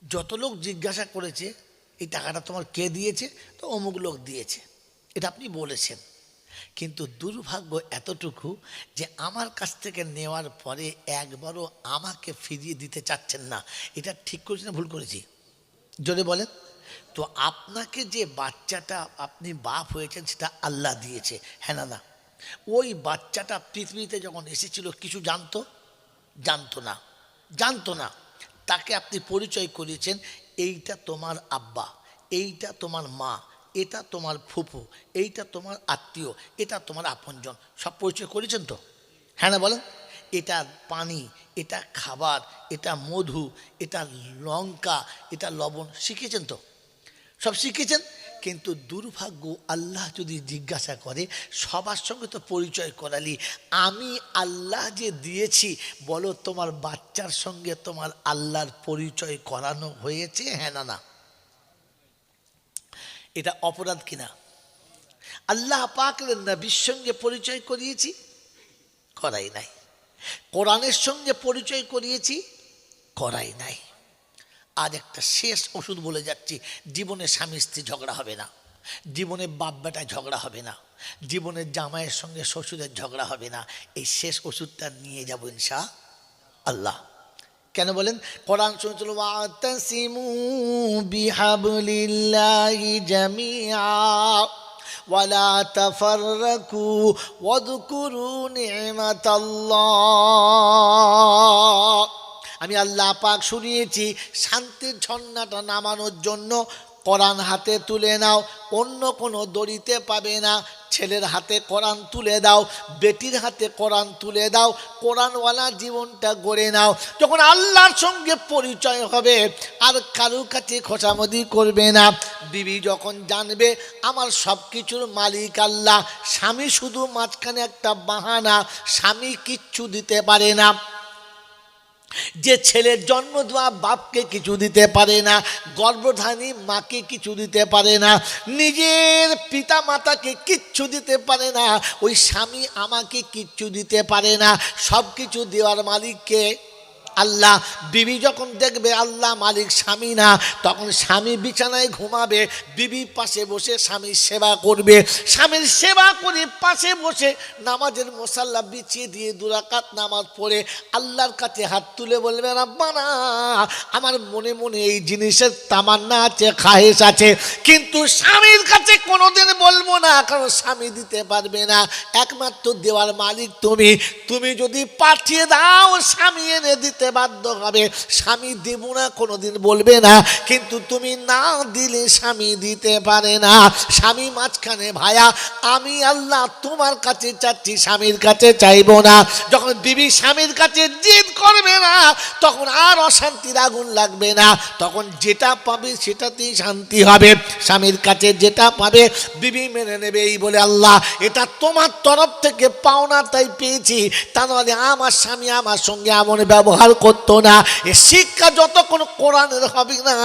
যত লোক জিজ্ঞাসা করেছে এই টাকাটা তোমার কে দিয়েছে, তো অমুক লোক দিয়েছে, এটা আপনি বলেছেন। কিন্তু দুর্ভাগ্য এতটুকু যে আমার কাছ থেকে নেওয়ার পরে একবারও আমাকে ফিরিয়ে দিতে চাচ্ছেন না। এটা ঠিক করেছি না ভুল করেছি? জোরে বলেন। তো আপনাকে যে বাচ্চাটা আপনি বাপ হয়েছেন সেটা আল্লাহ দিয়েছে, হ্যাঁ না? ওই বাচ্চাটা পৃথিবীতে যখন এসেছিল কিছু জানতো? জানতো না, জানতো না। তাকে আপনি পরিচয় করিয়েছেন, এইটা তোমার আব্বা, এইটা তোমার মা, এটা তোমার ফুফু, এইটা তোমার আত্মীয়, এটা তোমার আপনজন, সব পরিচয় করেছেন তো, হ্যাঁ না বলেন? এটা পানি, এটা খাবার, এটা মধু, এটা লঙ্কা, এটা লবণ, শিখেছেন তো? সব শিখেছেন। কিন্তু দুর্ভাগ্য, আল্লাহ যদি জিজ্ঞাসা করে সবার সঙ্গে তো পরিচয় করালি, আমি আল্লাহ যে দিয়েছি, বলো তোমার বাচ্চার সঙ্গে তোমার আল্লাহর পরিচয় করানো হয়েছে? হ্যাঁ না না? এটা অপরাধ কিনা? আল্লাহ পাকের নবীর সঙ্গে পরিচয় করিয়েছি? করাই নাই। কোরআনের সঙ্গে পরিচয় করিয়েছি? করাই নাই। আজ একটা শেষ ওষুধ বলে যাচ্ছি, জীবনে স্বামী স্ত্রী ঝগড়া হবে না, জীবনে বাপ বেটায় ঝগড়া হবে না, জীবনের জামাইয়ের সঙ্গে শ্বশুরের ঝগড়া হবে না। এই শেষ ওষুধটা নিয়ে যাব ইনশাআল্লাহ। কেন বলেন? কোরআন শুনেছিল, ওয়াতাসিমু বিহাবলিল্লাহি জামিআ ওয়ালা তাফাররাকু ওয়াযকুরু নি'মাতাল্লাহ। আমি আল্লাহ পাক শুনিয়েছি, শান্তির ঝর্ণাটা নামানোর জন্য কোরআন হাতে তুলে নাও, অন্য কোনো দড়িতে পাবে না। ছেলের হাতে কোরআন তুলে দাও, বেটির হাতে কোরআন তুলে দাও, কোরআনওয়ালা জীবনটা গড়ে নাও। যখন আল্লাহর সঙ্গে পরিচয় হবে, আর কারোর কাছে খোঁচামদি করবে না। বিবি যখন জানবে আমার সব কিছুর মালিক আল্লাহ, স্বামী শুধু মাঝখানে একটা বাহানা, স্বামী কিচ্ছু দিতে পারে না। যে ছেলের জন্ম দেওয়া বাপকে কিছু দিতে পারে না, গর্ভধারী মাকে কিছু দিতে পারে না, নিজের পিতা মাতাকে কিচ্ছু দিতে পারে না, ওই স্বামী আমাকে কিচ্ছু দিতে পারে না। সব কিছু দেওয়ার মালিককে আল্লাহ। বিবি যখন দেখবে আল্লাহ মালিক স্বামী না, তখন স্বামী বিছানায় ঘুমাবে, বিবি পাশে বসে স্বামীর সেবা করবে। স্বামীর সেবা করে পাশে বসে নামাজের মুসাল্লা বিছিয়ে দিয়ে 2 রাকাত নামাজ পড়ে আল্লাহর কাছে হাত তুলে বলবে, রাব্বানা আমার মনে মনে এই জিনিসের তামান্না আছে, খায়েশ আছে, কিন্তু স্বামীর কাছে কোনোদিন বলবো না, কারণ স্বামী দিতে পারবে না, একমাত্র দেওয়ার মালিক তুমি। তুমি যদি পাঠিয়ে দাও স্বামী এনে দিতে বাধ্য হবে, স্বামী দেব না কোনোদিন বলবে না, কিন্তু তুমি না দিলে স্বামী দিতে পারে না। স্বামী মাঝখানে, ভাইয়া আমি আল্লাহ তোমার কাছে চাচ্ছি, স্বামীর কাছে চাইবো না। যখন বিবি স্বামীর কাছে জিদ করবে না, তখন আর অশান্তির আগুন লাগবে না, তখন যেটা পাবে সেটাতেই শান্তি হবে। স্বামীর কাছে যেটা পাবে বিবি মেনে নেবে, এই বলে আল্লাহ এটা তোমার তরফ থেকে পাওনা তাই পেয়েছি, তা নাহলে আমার স্বামী আমার সঙ্গে এমন ব্যবহার করতো না। এ শিক্ষা যতক্ষণ কোরআনের হবে না,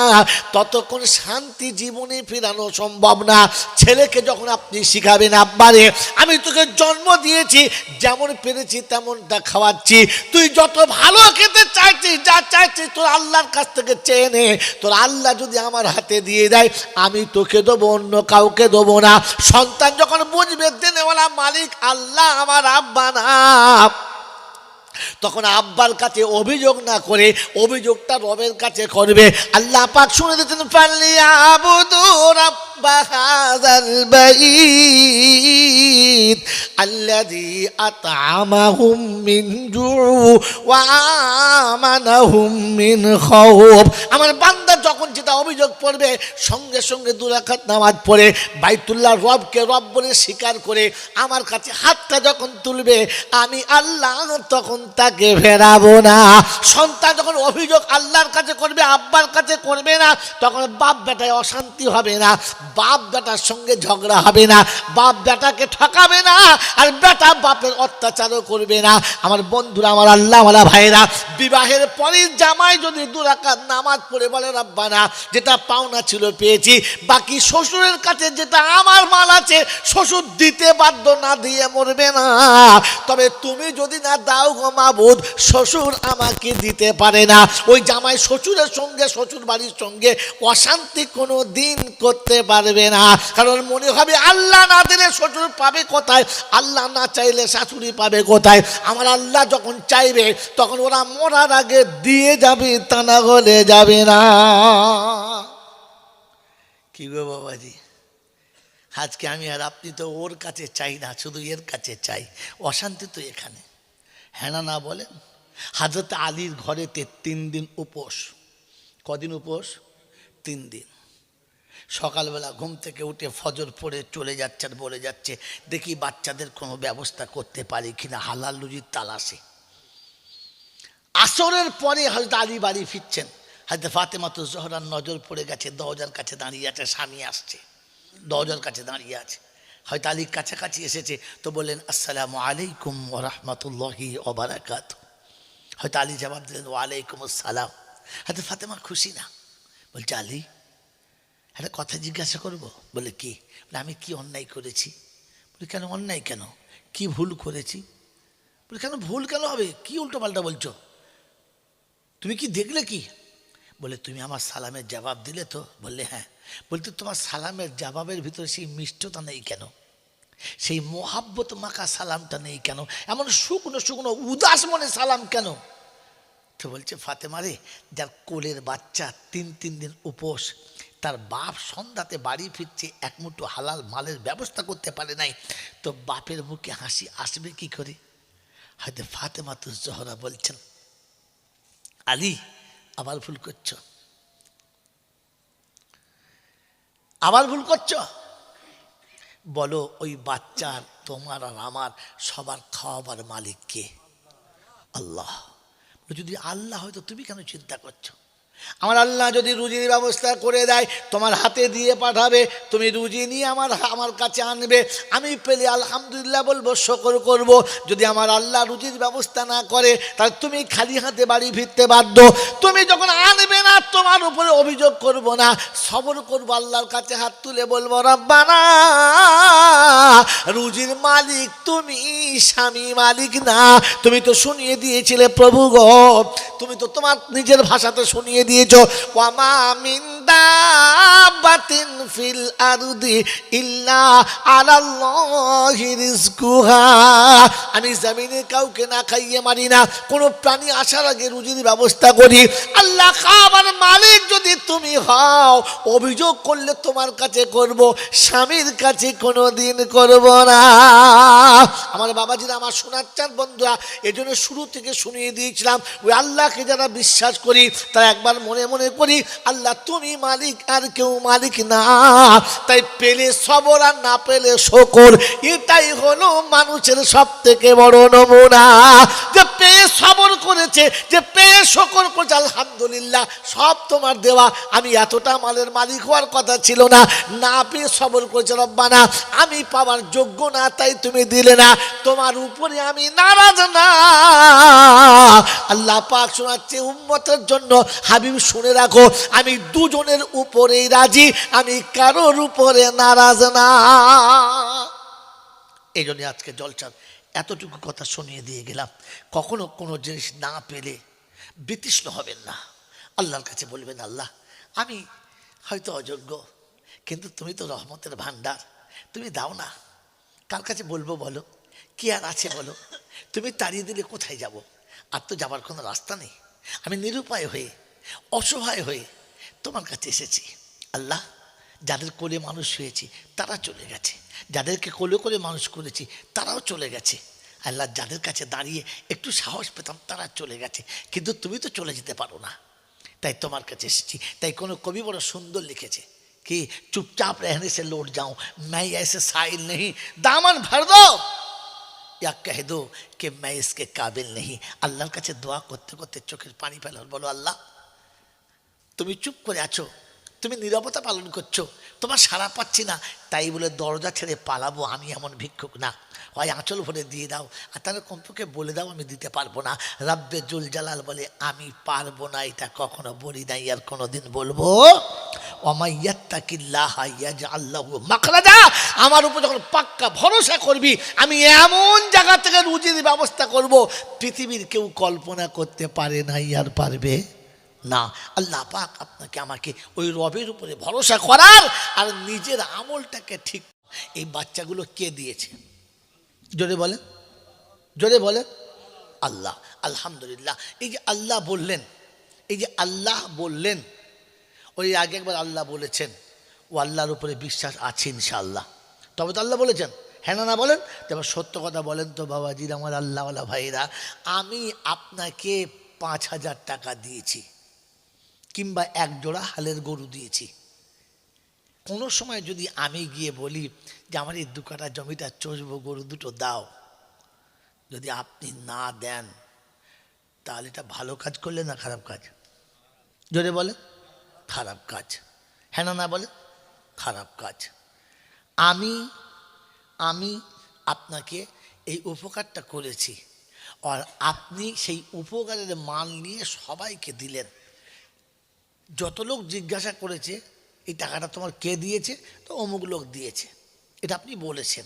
ততক্ষণ শান্তি জীবনে ফেরানো সম্ভব না। ছেলেকে যখন আপনি শিখাবেন, আব্বারে আমি তোকে জন্ম দিয়েছি, যেমন পেরেছি তেমনটা খাওয়াচ্ছি, তুই যত ভালো খেতে চাইছিস, যা চাইছিস তোর আল্লাহর কাছ থেকে চেয়ে নে, তোর আল্লাহ যদি আমার হাতে দিয়ে দেয় আমি তোকে দেবো, অন্য কাউকে দেবো না। সন্তান যখন বুঝবে দেনেওয়ালা মালিক আল্লাহ, আমার আব্বা না, তখন আব্বার কাছে অভিযোগ না করে অভিযোগটা রবের কাছে করবে। আল্লাহ পাক শুনে দিতেন, ফালিয়াবুদু রাব্বা হাযাল বাইত আল্লাযী আত'আমাহুম মিন জু' ওয়া আমানাহুম মিন খাউফ। আমার বান্দা যখন যেটা অভিযোগ পড়বে, সঙ্গে সঙ্গে 2 রাকাত নামাজ পড়ে বাইতুল্লাহ রবকে রব বলে স্বীকার করে আমার কাছে হাতটা যখন তুলবে, আমি আল্লাহ তখন তাকে ফেরাবো না। সন্তান যখন অভিযোগ আল্লাহর কাছে করবে, আব্বার কাছে করবে না, তখন বাপ বেটায় অশান্তি হবে না, বাপ বেটার সঙ্গে ঝগড়া হবে না, বাপ বেটাকে ঠকাবে না, আর বেটা বাপের অত্যাচারও করবে না। আমার বন্ধুরা, আমার আল্লাহওয়ালা ভাইরা, বিবাহের পরে জামাই যদি 2 রাকাত নামাজ পড়ে বলে, রাব্বানা যেটা পাওনা ছিল পেয়েছি, বাকি শ্বশুরের কাছে যেটা আমার মাল আছে শ্বশুর দিতে বাধ্য, না দিয়ে মরবে না। তবে তুমি যদি না দাও গো মাবুদ, শ্বশুর আমাকে দিতে পারে না। ওই জামাই শ্বশুরের সঙ্গে, শ্বশুর বাড়ির সঙ্গে অশান্তি কোনো দিন করতে পারবে না, কারণ মনে হবে আল্লাহ না দিলে শ্বশুর পাবে কোথায়, আল্লাহ না চাইলে শাশুড়ি পাবে কোথায়। আমার আল্লাহ যখন চাইবে তখন ওরা মরার আগে দিয়ে যাবে, তা না হলে যাবে না। কি গো বাবাজি, আজকে আমি আর আপনি তো ওর কাছে চাই না, শুধু এর কাছে চাই। অশান্তি তো এখানে, হ্যাঁ না বলেন? হযরত আলীর ঘরেতে 3 দিন উপোস। কদিন উপোস? 3 দিন। সকালবেলা ঘুম থেকে উঠে ফজর পড়ে চলে যাচ্ছে, আর বলে যাচ্ছে দেখি বাচ্চাদের কোনো ব্যবস্থা করতে পারি কিনা, হালাল রুজির তালাশে। আসরের পরে হযরত আলী বাড়ি ফিরছেন, হযরত ফাতেমাতুজ জোহরার নজর পড়ে গেছে, দরজার কাছে দাঁড়িয়ে আছে, স্বামী আসছে, দরজার কাছে দাঁড়িয়ে আছে। হয়তো আলী কাছাকাছি এসেছে তো বললেন আসসালামু আলাইকুম ওয়া রাহমাতুল্লাহি ওয়া বারাকাতুহু। হয়তো আলী জবাব দিলেন ওয়ালাইকুম আসসালাম। হয়তো ফাতেমা খুশি না, বলছে আলী একটা কথা জিজ্ঞাসা করব। বলে কি? বলে আমি কি অন্যায় করেছি? বলে কেন অন্যায় কেন, কি ভুল করেছি? বলে কেন ভুল কেন হবে, কি উল্টো পাল্টা বলছো, তুমি কি দেখলে কি? বলে তুমি আমার সালামের জবাব দিলে তো? বললে হ্যাঁ। বলতে তোমার সালামের জবাবের ভিতরে সেই মিষ্টতা নেই কেন, সেই মোহাব্বত মাখা সালামটা নেই কেন, এমন শুকনো শুকনো উদাস মনে সালাম কেন? তো বলছে ফাতেমা রে, যার কোলের বাচ্চা 3 দিন উপোস, তার বাপ সন্ধ্যাতে বাড়ি ফিরছে, এক মুঠো হালাল মালের ব্যবস্থা করতে পারে নাই, তো বাপের মুখে হাসি আসবে কি করে? হয়তো ফাতেমাতুজ জোহরা বলছেন আলী আবার ভুল করছো, আবার ভুল করছো। বলো ওই বাচ্চার তোমার আর আমার সবার খাওয়াবার মালিক কে? আল্লাহ। যদি আল্লাহ হয়তো তুমি কেন চিন্তা করছো? আমার আল্লাহ যদি রুজির ব্যবস্থা করে দেয়, তোমার হাতে দিয়ে পাঠাবে, তুমি রুজি নিয়ে আমার কাছে আনবে, আমি পেলে আলহামদুলিল্লাহ বলবো, শুকর করব। যদি আমার আল্লাহ রুজির ব্যবস্থা না করে তাহলে তুমি খালি হাতে বাড়ি ফিরতে বাধ্য। তুমি যখন আনবে না, তোমার উপরে অভিযোগ করব না, সবর করবো, আল্লাহর কাছে হাত তুলে বলবো রব্বানা রুজির মালিক তুমি, স্বামী মালিক না। তুমি তো শুনিয়ে দিয়েছিলে প্রভু গো, তুমি তো তোমার নিজের ভাষাতে শুনিয়ে দিয়েছো ওয়ামা মিন দাব্বাতিন ফিল আরদি ইল্লা আলাল্লাহি রিজকুহা। আমি জমিনে কাউকে না খাইয়ে মারি না, কোনো প্রাণী আসার আগে রুজির ব্যবস্থা করি। আল্লাহ খাবার মালিক যদি তুমি হও, অভিযোগ করলে তোমার কাছে করব, স্বামীর কাছে কোনো দিন করব না। আমার বাবাজিরা, আমার শোনার চান বন্ধুরা, এজন্য শুরু থেকে শুনিয়ে দিয়েছিলাম, ওই আল্লাহকে যারা বিশ্বাস করি তারা একবার মনে মনে করি আল্লাহ তুমি মালিক, আর কেউ মালিক না। তাই পেলে সবর আর না পেলে শুকর, এটাই হলো মানুষের সব থেকে বড় নমুনা। যে পেয়ে সবর করেছে, যে পেয়ে শুকর করেছে, আলহামদুলিল্লাহ সব তোমার দেওয়া, আমি এতটা মালের মালিক হওয়ার কথা ছিল না, না পেয়ে সবর করেছে রব্বানা আমি পাওয়ার যোগ্য না, তাই তুমি দিলে না, তোমার উপরে আমি নারাজ না। আল্লাহ পাক শোনাচ্ছে উম্মতের জন্য, হাবিব শুনে রাখো, আমি দুজনের উপরেই রাজি, আমি কারোর উপরে নারাজ না। এই জন্য আজকে জলসার এতটুকু কথা শুনিয়ে দিয়ে গেলাম। কখনো কোনো জিনিস না পেলে বিতৃষ্ণ হবেন না, আল্লাহর কাছে বলবেন আল্লাহ আমি হয়তো অযোগ্য, কিন্তু তুমি তো রহমতের ভান্ডার, তুমি দাও না। কার কাছে বলবো বলো, কি আর আছে বলো? তুমি তাড়িয়ে দিলে কোথায় যাব? আর তো যাবার কোনো রাস্তা নেই। আমি নিরুপায় হয়ে, অসহায় হয়ে তোমার কাছে এসেছি। আল্লাহ যাদের কোলে মানুষ হয়েছি তারা চলে গেছে, যাদেরকে কোলে করে মানুষ করেছি তারাও চলে গেছে। আল্লাহ যাদের কাছে দাঁড়িয়ে একটু সাহস পেতাম তারা চলে গেছে, কিন্তু তুমি তো চলে যেতে পারো না, তাই তোমার কাছে এসেছি। তাই কোনো কবি বড় সুন্দর লিখেছে कि चुपचाप रहने से लौट जाऊं, मैं ऐसे साइल नहीं, दामन भर दो या कह दो कि मैं इसके काबिल नहीं। আল্লাহর কাছে দোয়া করতে করতে চোখের পানি ফেলো, বলো আল্লাহ তুমি চুপ করে আছো, তুমি নীরবতা পালন করছো, তোমার সাড়া পাচ্ছি না, তাই বলে দরজা ছেড়ে পালাবো আমি এমন ভিক্ষুক না। হয় আঁচল ভরে দিয়ে দাও, আর তাহলে কম্পকে বলে দাও আমি দিতে পারবো না। রাব্বে জুল জালাল বলে আমি পারবো না, এটা কখনো বলি নাই, আর কোনোদিন বলবো আমার উপর যখন পাক্কা ভরসা করবি, আমি এমন জায়গা থেকে রুজির ব্যবস্থা করব পৃথিবীর কেউ কল্পনা করতে পারে নাই আর পারবে না। আল্লাহ পাক আপনাকে আমাকে ওই রবের উপরে ভরসা করার আর নিজের আমলটাকে ঠিক। এই বাচ্চাগুলো কে দিয়েছে? জোরে বলেন, জোরে বলেন আল্লাহ। আলহামদুলিল্লাহ। এই যে আল্লাহ বললেন, এই যে আল্লাহ বললেন, ওই আগে একবার আল্লাহ বলেছেন ও আল্লাহর উপরে বিশ্বাস আছে ইনশাআল্লাহ, তবে তো আল্লাহ বলেছেন, হ্যাঁ না বলেন? তেমন সত্য কথা বলেন তো বাবাজির, আমার আল্লাহওয়ালা ভাইরা, আমি আপনাকে 5,000 টাকা দিয়েছি কিংবা এক জোড়া হালের গরু দিয়েছি, কোনো সময় যদি আমি গিয়ে বলি যে আমার এই 2 কাঠা জমিটা চষবো, গরু দুটো দাও, যদি আপনি না দেন তাহলে এটা ভালো কাজ করলে না খারাপ কাজ? জোরে বলে খারাপ কাজ। হ্যাঁ না বলে খারাপ কাজ। আমি আমি আপনাকে এই উপকারটা করেছি, আর আপনি সেই উপকারের মান নিয়ে সবাইকে দিলেন। যত লোক জিজ্ঞাসা করেছে এই টাকাটা তোমার কে দিয়েছে, তো অমুক লোক দিয়েছে, এটা আপনি বলেছেন।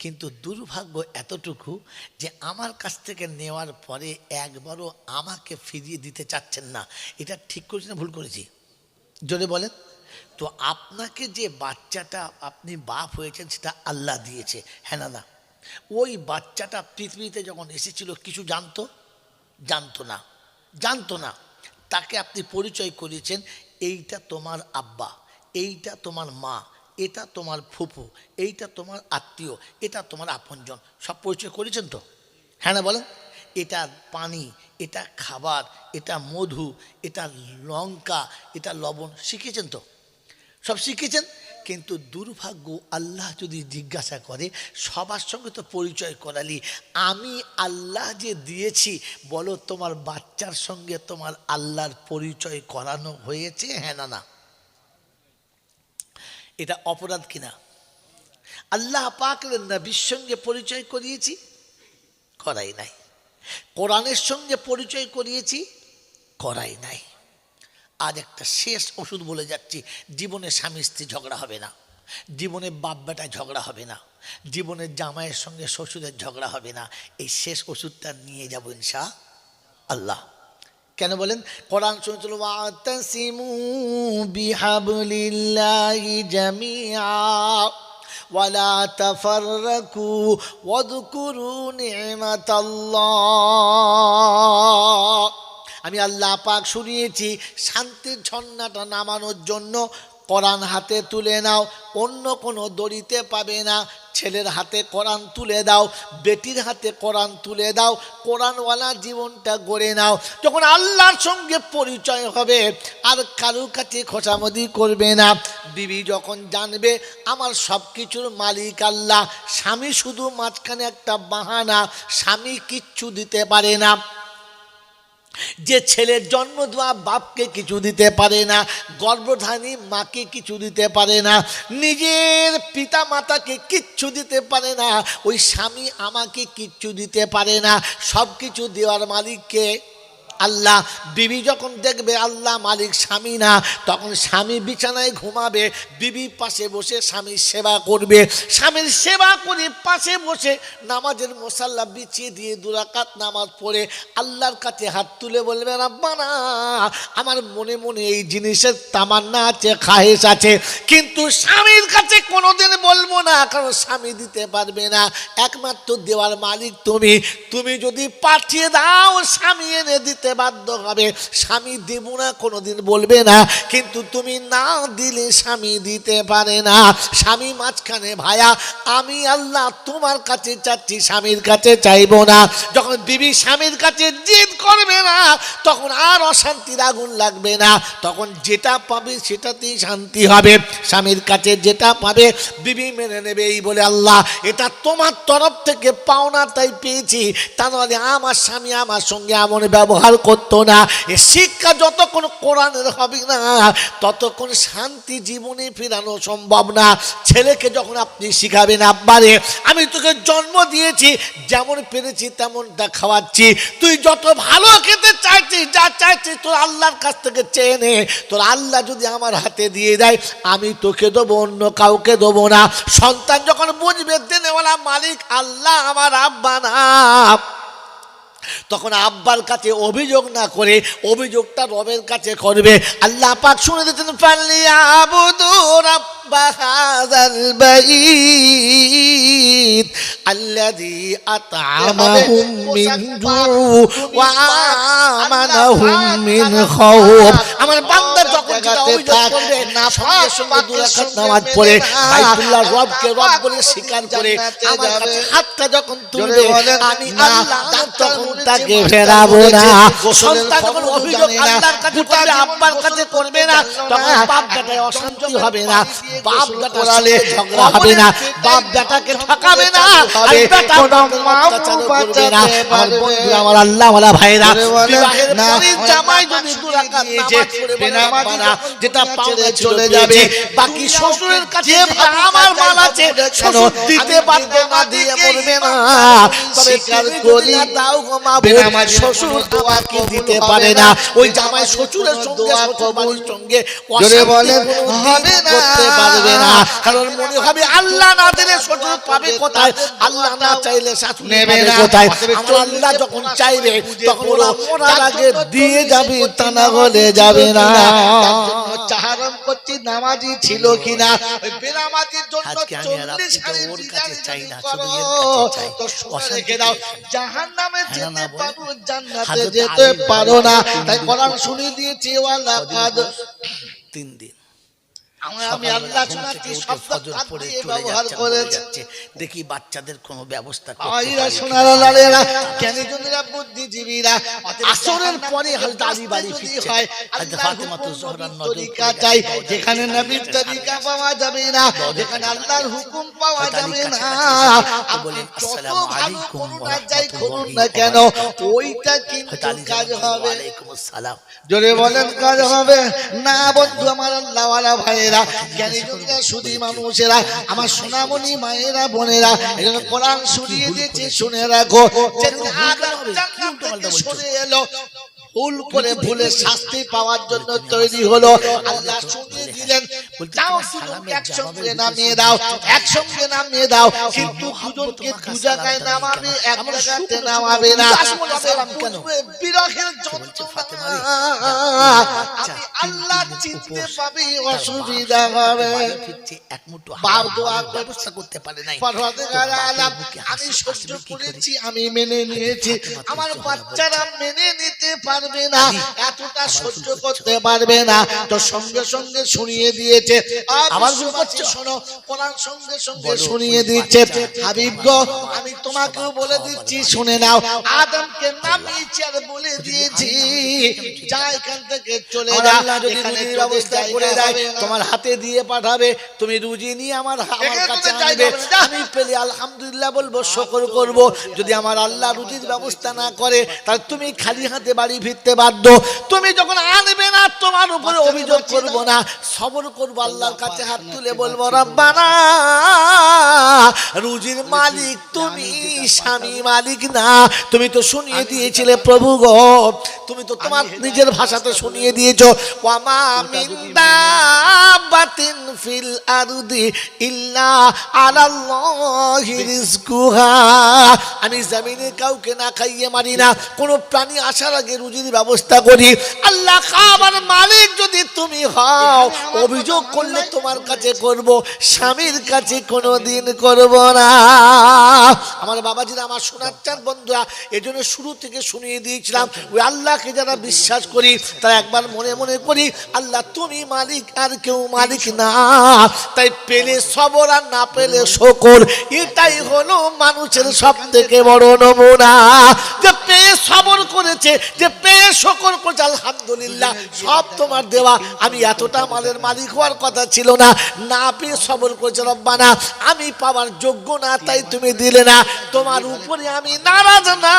কিন্তু দুর্ভাগ্য এতটুকু যে আমার কাছ থেকে নেওয়ার পরে একবারও আমাকে ফিরিয়ে দিতে চাচ্ছেন না। এটা ঠিক করেছি না ভুল করেছি? জোরে বলেন। তো আপনাকে যে বাচ্চাটা আপনি বাপ হয়েছেন সেটা আল্লাহ দিয়েছে, হ্যাঁ না? ওই বাচ্চাটা পৃথিবীতে যখন এসেছিল কিছু জানতো না। তাকে আপনি পরিচয় করিয়েছেন, এইটা তোমার আব্বা, এইটা তোমার মা, এটা তোমার ফুফু, এইটা তোমার আত্মীয়, এটা তোমার আপনজন, সব পরিচয় করেছেন তো, হ্যাঁ না বলেন? এটা পানি, এটা খাবার, এটা মধু, এটা লঙ্কা, এটা লবণ, শিখেছেন তো? সব শিখেছেন। কিন্তু দুর্ভাগ্য, আল্লাহ যদি জিজ্ঞাসা করে সবার সঙ্গে তো পরিচয় করালি, আমি আল্লাহ যে দিয়েছি, বলো তোমার বাচ্চার সঙ্গে তোমার আল্লাহর পরিচয় করানো হয়েছে, হ্যাঁ না? এটা অপরাধ কিনা? আল্লাহ পাকের নবীর সঙ্গে পরিচয় করিয়েছি, করাই নাই। কোরআনের সঙ্গে পরিচয় করিয়েছি, করাই নাই। আজ একটা শেষ ওষুধ বলে যাচ্ছি, জীবনে স্বামী স্ত্রী ঝগড়া হবে না, জীবনে বাপ বেটায় ঝগড়া হবে না, জীবনের জামাইয়ের সঙ্গে শ্বশুরের ঝগড়া হবে না। এই শেষ ওষুধটা নিয়ে যাবো ইনশাআল্লাহ। কেন বলেন? কোরআন শুনেছিল ওয়াতাসিমু বিহাবলিল্লাহি জামিআ ওয়ালা তাফাররাকু ওয়াযকুরু নি'মাতাল্লাহ। আমি আল্লাহ পাক শুনিয়েছি শান্তির ঝর্ণাটা নামানোর জন্য কোরআন হাতে তুলে নাও, অন্য কোনো দড়িতে পাবে না। ছেলের হাতে কোরআন তুলে দাও, বেটির হাতে কোরআন তুলে দাও, কোরআনওয়ালা জীবনটা গড়ে নাও। যখন আল্লাহর সঙ্গে পরিচয় হবে আর কারুর কাছে খোঁচামদি করবে না। বিবি যখন জানবে আমার সব কিছুর মালিক আল্লাহ, স্বামী শুধু মাঝখানে একটা বাহানা, স্বামী কিচ্ছু দিতে পারে না। যে ছেলের জন্ম দেওয়া বাপকে কিছু দিতে পারে না, গর্ভধারী মাকে কিছু দিতে পারে না, নিজের পিতা মাতাকে কিচ্ছু দিতে পারে না, ওই স্বামী আমাকে কিচ্ছু দিতে পারে না। সব কিছু দেওয়ার মালিককে আল্লাহ। বিবি যখন দেখবে আল্লাহ মালিক স্বামী না, তখন স্বামী বিছানায় ঘুমাবে, বিবি পাশে বসে স্বামীর সেবা করবে। স্বামীর সেবা করে পাশে বসে নামাজের মুসাল্লা বিছিয়ে দিয়ে 2 রাকাত নামাজ পড়ে আল্লাহর কাছে হাত তুলে বলবে রাব্বানা, আমার মনে মনে এই জিনিসের তামান্না আছে, খাহেশ আছে, কিন্তু স্বামীর কাছে কোনোদিন বলবো না, কারণ স্বামী দিতে পারবে না, একমাত্র দেওয়ার মালিক তুমি। তুমি যদি পাঠিয়ে দাও স্বামী এনে দিতে বাধ্য হবে, স্বামী দেব না কোনোদিন বলবে না, কিন্তু তুমি না দিলে স্বামী দিতে পারে না। স্বামী মাঝখানে ভায়া, আমি আল্লাহ তোমার কাছে চাচ্ছি, স্বামীর কাছে চাইবো না। যখন বিবি স্বামীর কাছে জিদ করবে না, তখন আর অশান্তির আগুন লাগবে না, তখন যেটা পাবে সেটাতেই শান্তি হবে। স্বামীর কাছে যেটা পাবে বিবি মেনে নেবে, এই বলে আল্লাহ এটা তোমার তরফ থেকে পাওনা তাই পেয়েছি, তা নাহলে আমার স্বামী আমার সঙ্গে এমন ব্যবহার করতো না। এ শিক্ষা যতক্ষণ কোরআনের হবে না, ততক্ষণ শান্তি জীবনে ফেরানো সম্ভব না। ছেলেকে যখন আপনি শিখাবেন আব্বারে আমি তোকে জন্ম দিয়েছি, যেমন পেরেছি তেমনটা খাওয়াচ্ছি, তুই যত ভালো খেতে চাইছিস, যা চাইছিস তোর আল্লাহর কাছ থেকে চেয়ে নে, তোর আল্লাহ যদি আমার হাতে দিয়ে দেয় আমি তোকে দেবো, অন্য কাউকে দেবো না। সন্তান যখন বুঝবে দেনেওয়ালা মালিক আল্লাহ, আমার আব্বা না, তখন আব্বার কাছে অভিযোগ না করে অভিযোগটা রবের কাছে করবে। আল্লাহ পাক শুনে দিতেন ফালিয়াবুদু রাব্বা হাযাল বাইত আল্লাযী আত'আমাহুম মিন জু' ওয়া আমানাহুম মিন খাউফ। আমার বান্দা যখন যেটা অভিযোগ করবে সঙ্গে সঙ্গে 2 রাকাত নামাজ পড়ে বাইতুল্লাহ রবকে রব বলে স্বীকার করে আমার কাছে হাতটা যখন তুলবে, আমি আল্লাহ তখন মাকে ফেরাবো না। সন্তান যখন অভিযোগ আল্লাহর কাছে করবে, আব্বার কাছে করবে না, তখন বাপ বেটায় অশান্তি হবে না, বাপ বেটার সাথে ঝগড়া হবে না, বাপ বেটাকে ঠকাবে না, আর বেটা অত্যাচার করবে না। আমার বন্ধুরা, আমার আল্লাহ ওয়ালা ভাইরা, বিবাহের পরে জামাই যদি দুরাকাত নামাজ পড়ে বেনামাজি না, যেটা পাওনা চলে যাবে, বাকি শ্বশুরের কাছে আমার মাল আছে, শ্বশুর দিতে পারবে না, দিয়ে মরবে না। তবে কার করি দাও গো মা, বেনামাজি শ্বশুর দোয়া কি দিতে পারে না। ওই জামাই শ্বশুরের সঙ্গে শ্বশুরবাড়ির সঙ্গে জোরে বলেন হবে না, করতে পারবে না। কারণ মনে হবে আল্লাহ না দিলে শ্বশুর পাবে কোথায়, আল্লাহ না চাইলে শাশুড়ি নেবে না কোথায়। আমার আল্লাহ যখন চাইবে তখন ওরা মরার আগে দিয়ে যাবে, তা না হলে যাবে না। চাহারাম করছি নামাজি ছিল কিনা, বেনামাজির জন্য 40 সালে ওর কাছে চাই না, শুধু এর কাছে চাই। তো শুনে রেখে দাও, জাহান্নামে যেতে পারো, জান্নাতে যেতে পারো না। তাই কোরআন শুনিয়ে দিয়েছে, ওয়ালা কাদ 3 দিন আমি আল্লাহ শোনাচ্ছি, শব্দ পড়ে ব্যবহার করেছে। দেখি বাচ্চাদের কোনো ব্যবস্থা আইরা শোনারা লালেরা, জ্ঞানীজনেরা, বুদ্ধিজীবীরা, আসরের পরে হালদারি বাড়ি ফিরছে হয়, আল্লাহ ফাতেমা তো জোহরার তরিকা চাই, যেখানে নবীর তরিকা পাওয়া যাবে না, যেখানে আল্লাহর হুকুম পাওয়া যাবে না। আপনি যত ভালো করুন না, যাই করুন না কেন, ওইটা কিন্তু কাজ হবে। ওয়ালাইকুম আসসালাম, জোরে বলেন কাজ হবে না। বন্ধু আমার আল্লাহ ওয়ালা ভাইরা, জ্ঞানীজনেরা, সুধী মানুষেরা, আমার সোনামণি মায়েরা, বোনেরা, এজন্য কোরআন শুনিয়ে দিয়েছে, শুনে রাখো। যেদিন আদম জান্নাত থেকে সরে এলো, ভুল করে ভুলে শাস্তি পাওয়ার জন্য তৈরি হলো, আল্লাহ শুনিয়ে দিলেন, যাও দুজনকে একসঙ্গে নামিয়ে দাও, একসঙ্গে নামিয়ে দাও, কিন্তু দুজনকে দু জায়গায় নামাবে, এক জায়গাতে নামাবে না। বিরহের যন্ত্রণা আমি আল্লাহ চিনতে পাবি, অসুবিধা হবে। বাপ দোয়া ব্যবস্থা করতে পারে নাই, পরওয়ারদিগার আলাম আমি সহ্য করেছি, আমি মেনে নিয়েছি, আমার বাচ্চারা মেনে নিতে পারে না, এতটা সহ্য করতে পারবে না। তো সঙ্গে সঙ্গে শুনিয়ে দিয়েছে, আবার শোনো, কোরআন সঙ্গে সঙ্গে শুনিয়ে দিচ্ছে, হাবিব গো আমি তোমাকেও বলে দিচ্ছি, শুনে নাও। আদমকে নামিয়েছি আর বলে দিয়েছি, যা এখান থেকে চলে যা। এখানে ব্যবস্থা করে দেয়, তোমার হাতে দিয়ে পাঠাবে, তুমি রুজি নিয়ে আমার কাছে আনবে, আমি পেলে আলহামদুলিল্লাহ বলবো, শুকর করব। যদি আমার আল্লাহ রুজির ব্যবস্থা না করে, তাহলে তুমি খালি হাতে বাড়ি ফিরতে বাধ্য। তুমি যখন আনবে না, তোমার উপরে অভিযোগ করব না, সবর করবো, আল্লাহর কাছে হাত তুলে বলবো, রব্বানা রুজির মালিক তুমি, স্বামী মালিক না। তুমি তো শুনিয়ে দিয়েছিলে প্রভু গো, তুমি তো তোমার নিজের ভাষাতে শুনিয়ে দিয়েছো, ওয়ামা মিন দাব্বাতিন ফিল আরদি ইল্লা আলাল্লাহি রিজকুহা। আমি জমিনে কাউকে না খাইয়ে মারি না, কোন প্রাণী আসার আগে রুজির ব্যবস্থা করি। আল্লাহ খাবার মালিক যদি তুমি হও, অভিযোগ করলে তোমার কাছে করব, স্বামীর কাছে কোনোদিন করব না। আমার বাবাজিরা, আমার শোনার চান বন্ধুরা, এজন্য শুরু থেকে শুনিয়ে দিয়েছিলাম, ওই আল্লাহকে যারা বিশ্বাস করি, তারা একবার মনে মনে করি, আল্লাহ তুমি মালিক, আর কেউ মালিক না। তাই পেলে সবর আর না পেলে শকর, এটাই হলো মানুষের সব থেকে বড় নমুনা। যে পেয়ে সবর করেছে, যে পেয়ে শকর করছে, আলহামদুলিল্লাহ সব তোমার দেওয়া, আমি এতটা মালের মালিক হওয়ার কথা ছিল না, না পেয়ে সবর করেছে, রব্বানা আমি পাওয়ার যোগ্য না, তাই তুমি দিলে না, তোমার উপরে আমি নারাজ না।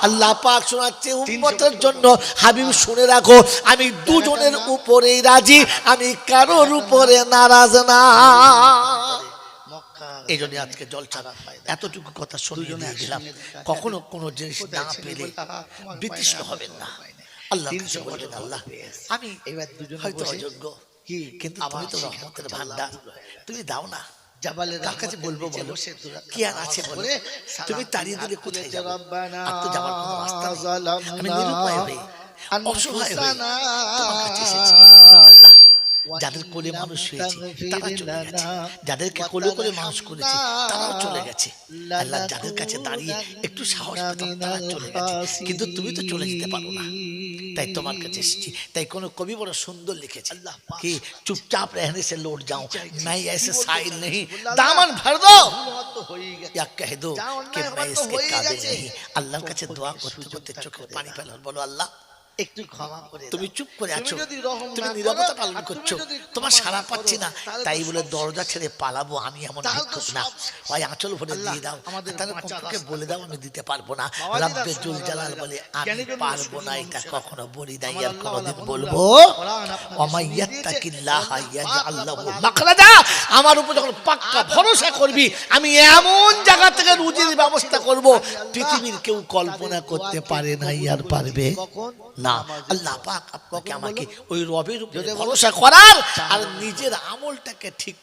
আল্লাহ পাক শোনাচ্ছে উম্মতের জন্য, হাবিব শুনে রাখো, আমি দুজনের উপরেই রাজি, আমি কারোর উপরে নারাজ না। এই জন্য আজকে জলসা এতটুকু কথা শুনিয়ে দিলাম। কখনো কোনো জিনিস না পেলে বিতৃষ্ণ হবেন না। আল্লাহ বলেন, আল্লাহ আমি হয়তো অযোগ্য, কিন্তু তুমি তো রহমতের ভান্ডার, তুমি দাও না, তার কাছে বলবো, বলো কি আর আছে বলে, তুমি তাড়িয়ে দিলে কোথায় যাবো? আর তো যাবার কোনো রাস্তা নেই। আমি নিরুপায় হয়ে, অসহায় হয়ে তোমার কাছে এসেছি। আল্লাহ যাদের কোলে মানুষ হয়েছে তারা চলে গেছে, যাদেরকে কোলে করে মানুষ করেছে তারাও চলে গেছে। আল্লাহ যাদের কাছে দাঁড়িয়ে একটু সাহস পেতাম তারা চলে গেছে, কিন্তু তুমি তো চলে যেতে পারো না, তাই তোমার কাছে এসেছি। তাই কোন কবি বড় সুন্দর লিখেছে कि चुपचाप रहने से लौट जाऊं, मैं ऐसे साहिल नहीं, दामन भर दो या कह दो कि मैं इसके काबिल नहीं। আল্লাহর কাছে দোয়া করতে করতে চোখের পানি ফেলো, বলো আল্লাহ একটু ক্ষমা করে দাও। তুমি চুপ করে আছো, তুমি নীরবতা পালন করছো, তোমার সাড়া পাচ্ছি না, তাই বলে দরজা ছেড়ে পালাবো আমি এমন ভিক্ষুক না। হয় আঁচল ভরে দিয়ে দাও, তাহলে কমপক্ষে বলে দাও আমি দিতে পারবো না। রাব্বে জুল জালাল বলে আমি পারবো না, এটা কখনো বলি নাই আর কোনোদিন বলবো। ওমাইয়াত্তাকিল্লাহ ইয়াজআল লাহু মাখরাজা, আমার উপর যখন পাক্কা ভরসা করবি আমি এমন জায়গা থেকে রুজির ব্যবস্থা করব পৃথিবীর কেউ কল্পনা করতে পারে না আর পারবে না। আল্লাহ পাক আপনাকে আমাকে ওই রবের উপরে ভরসা করার আর নিজের আমলটাকে ঠিক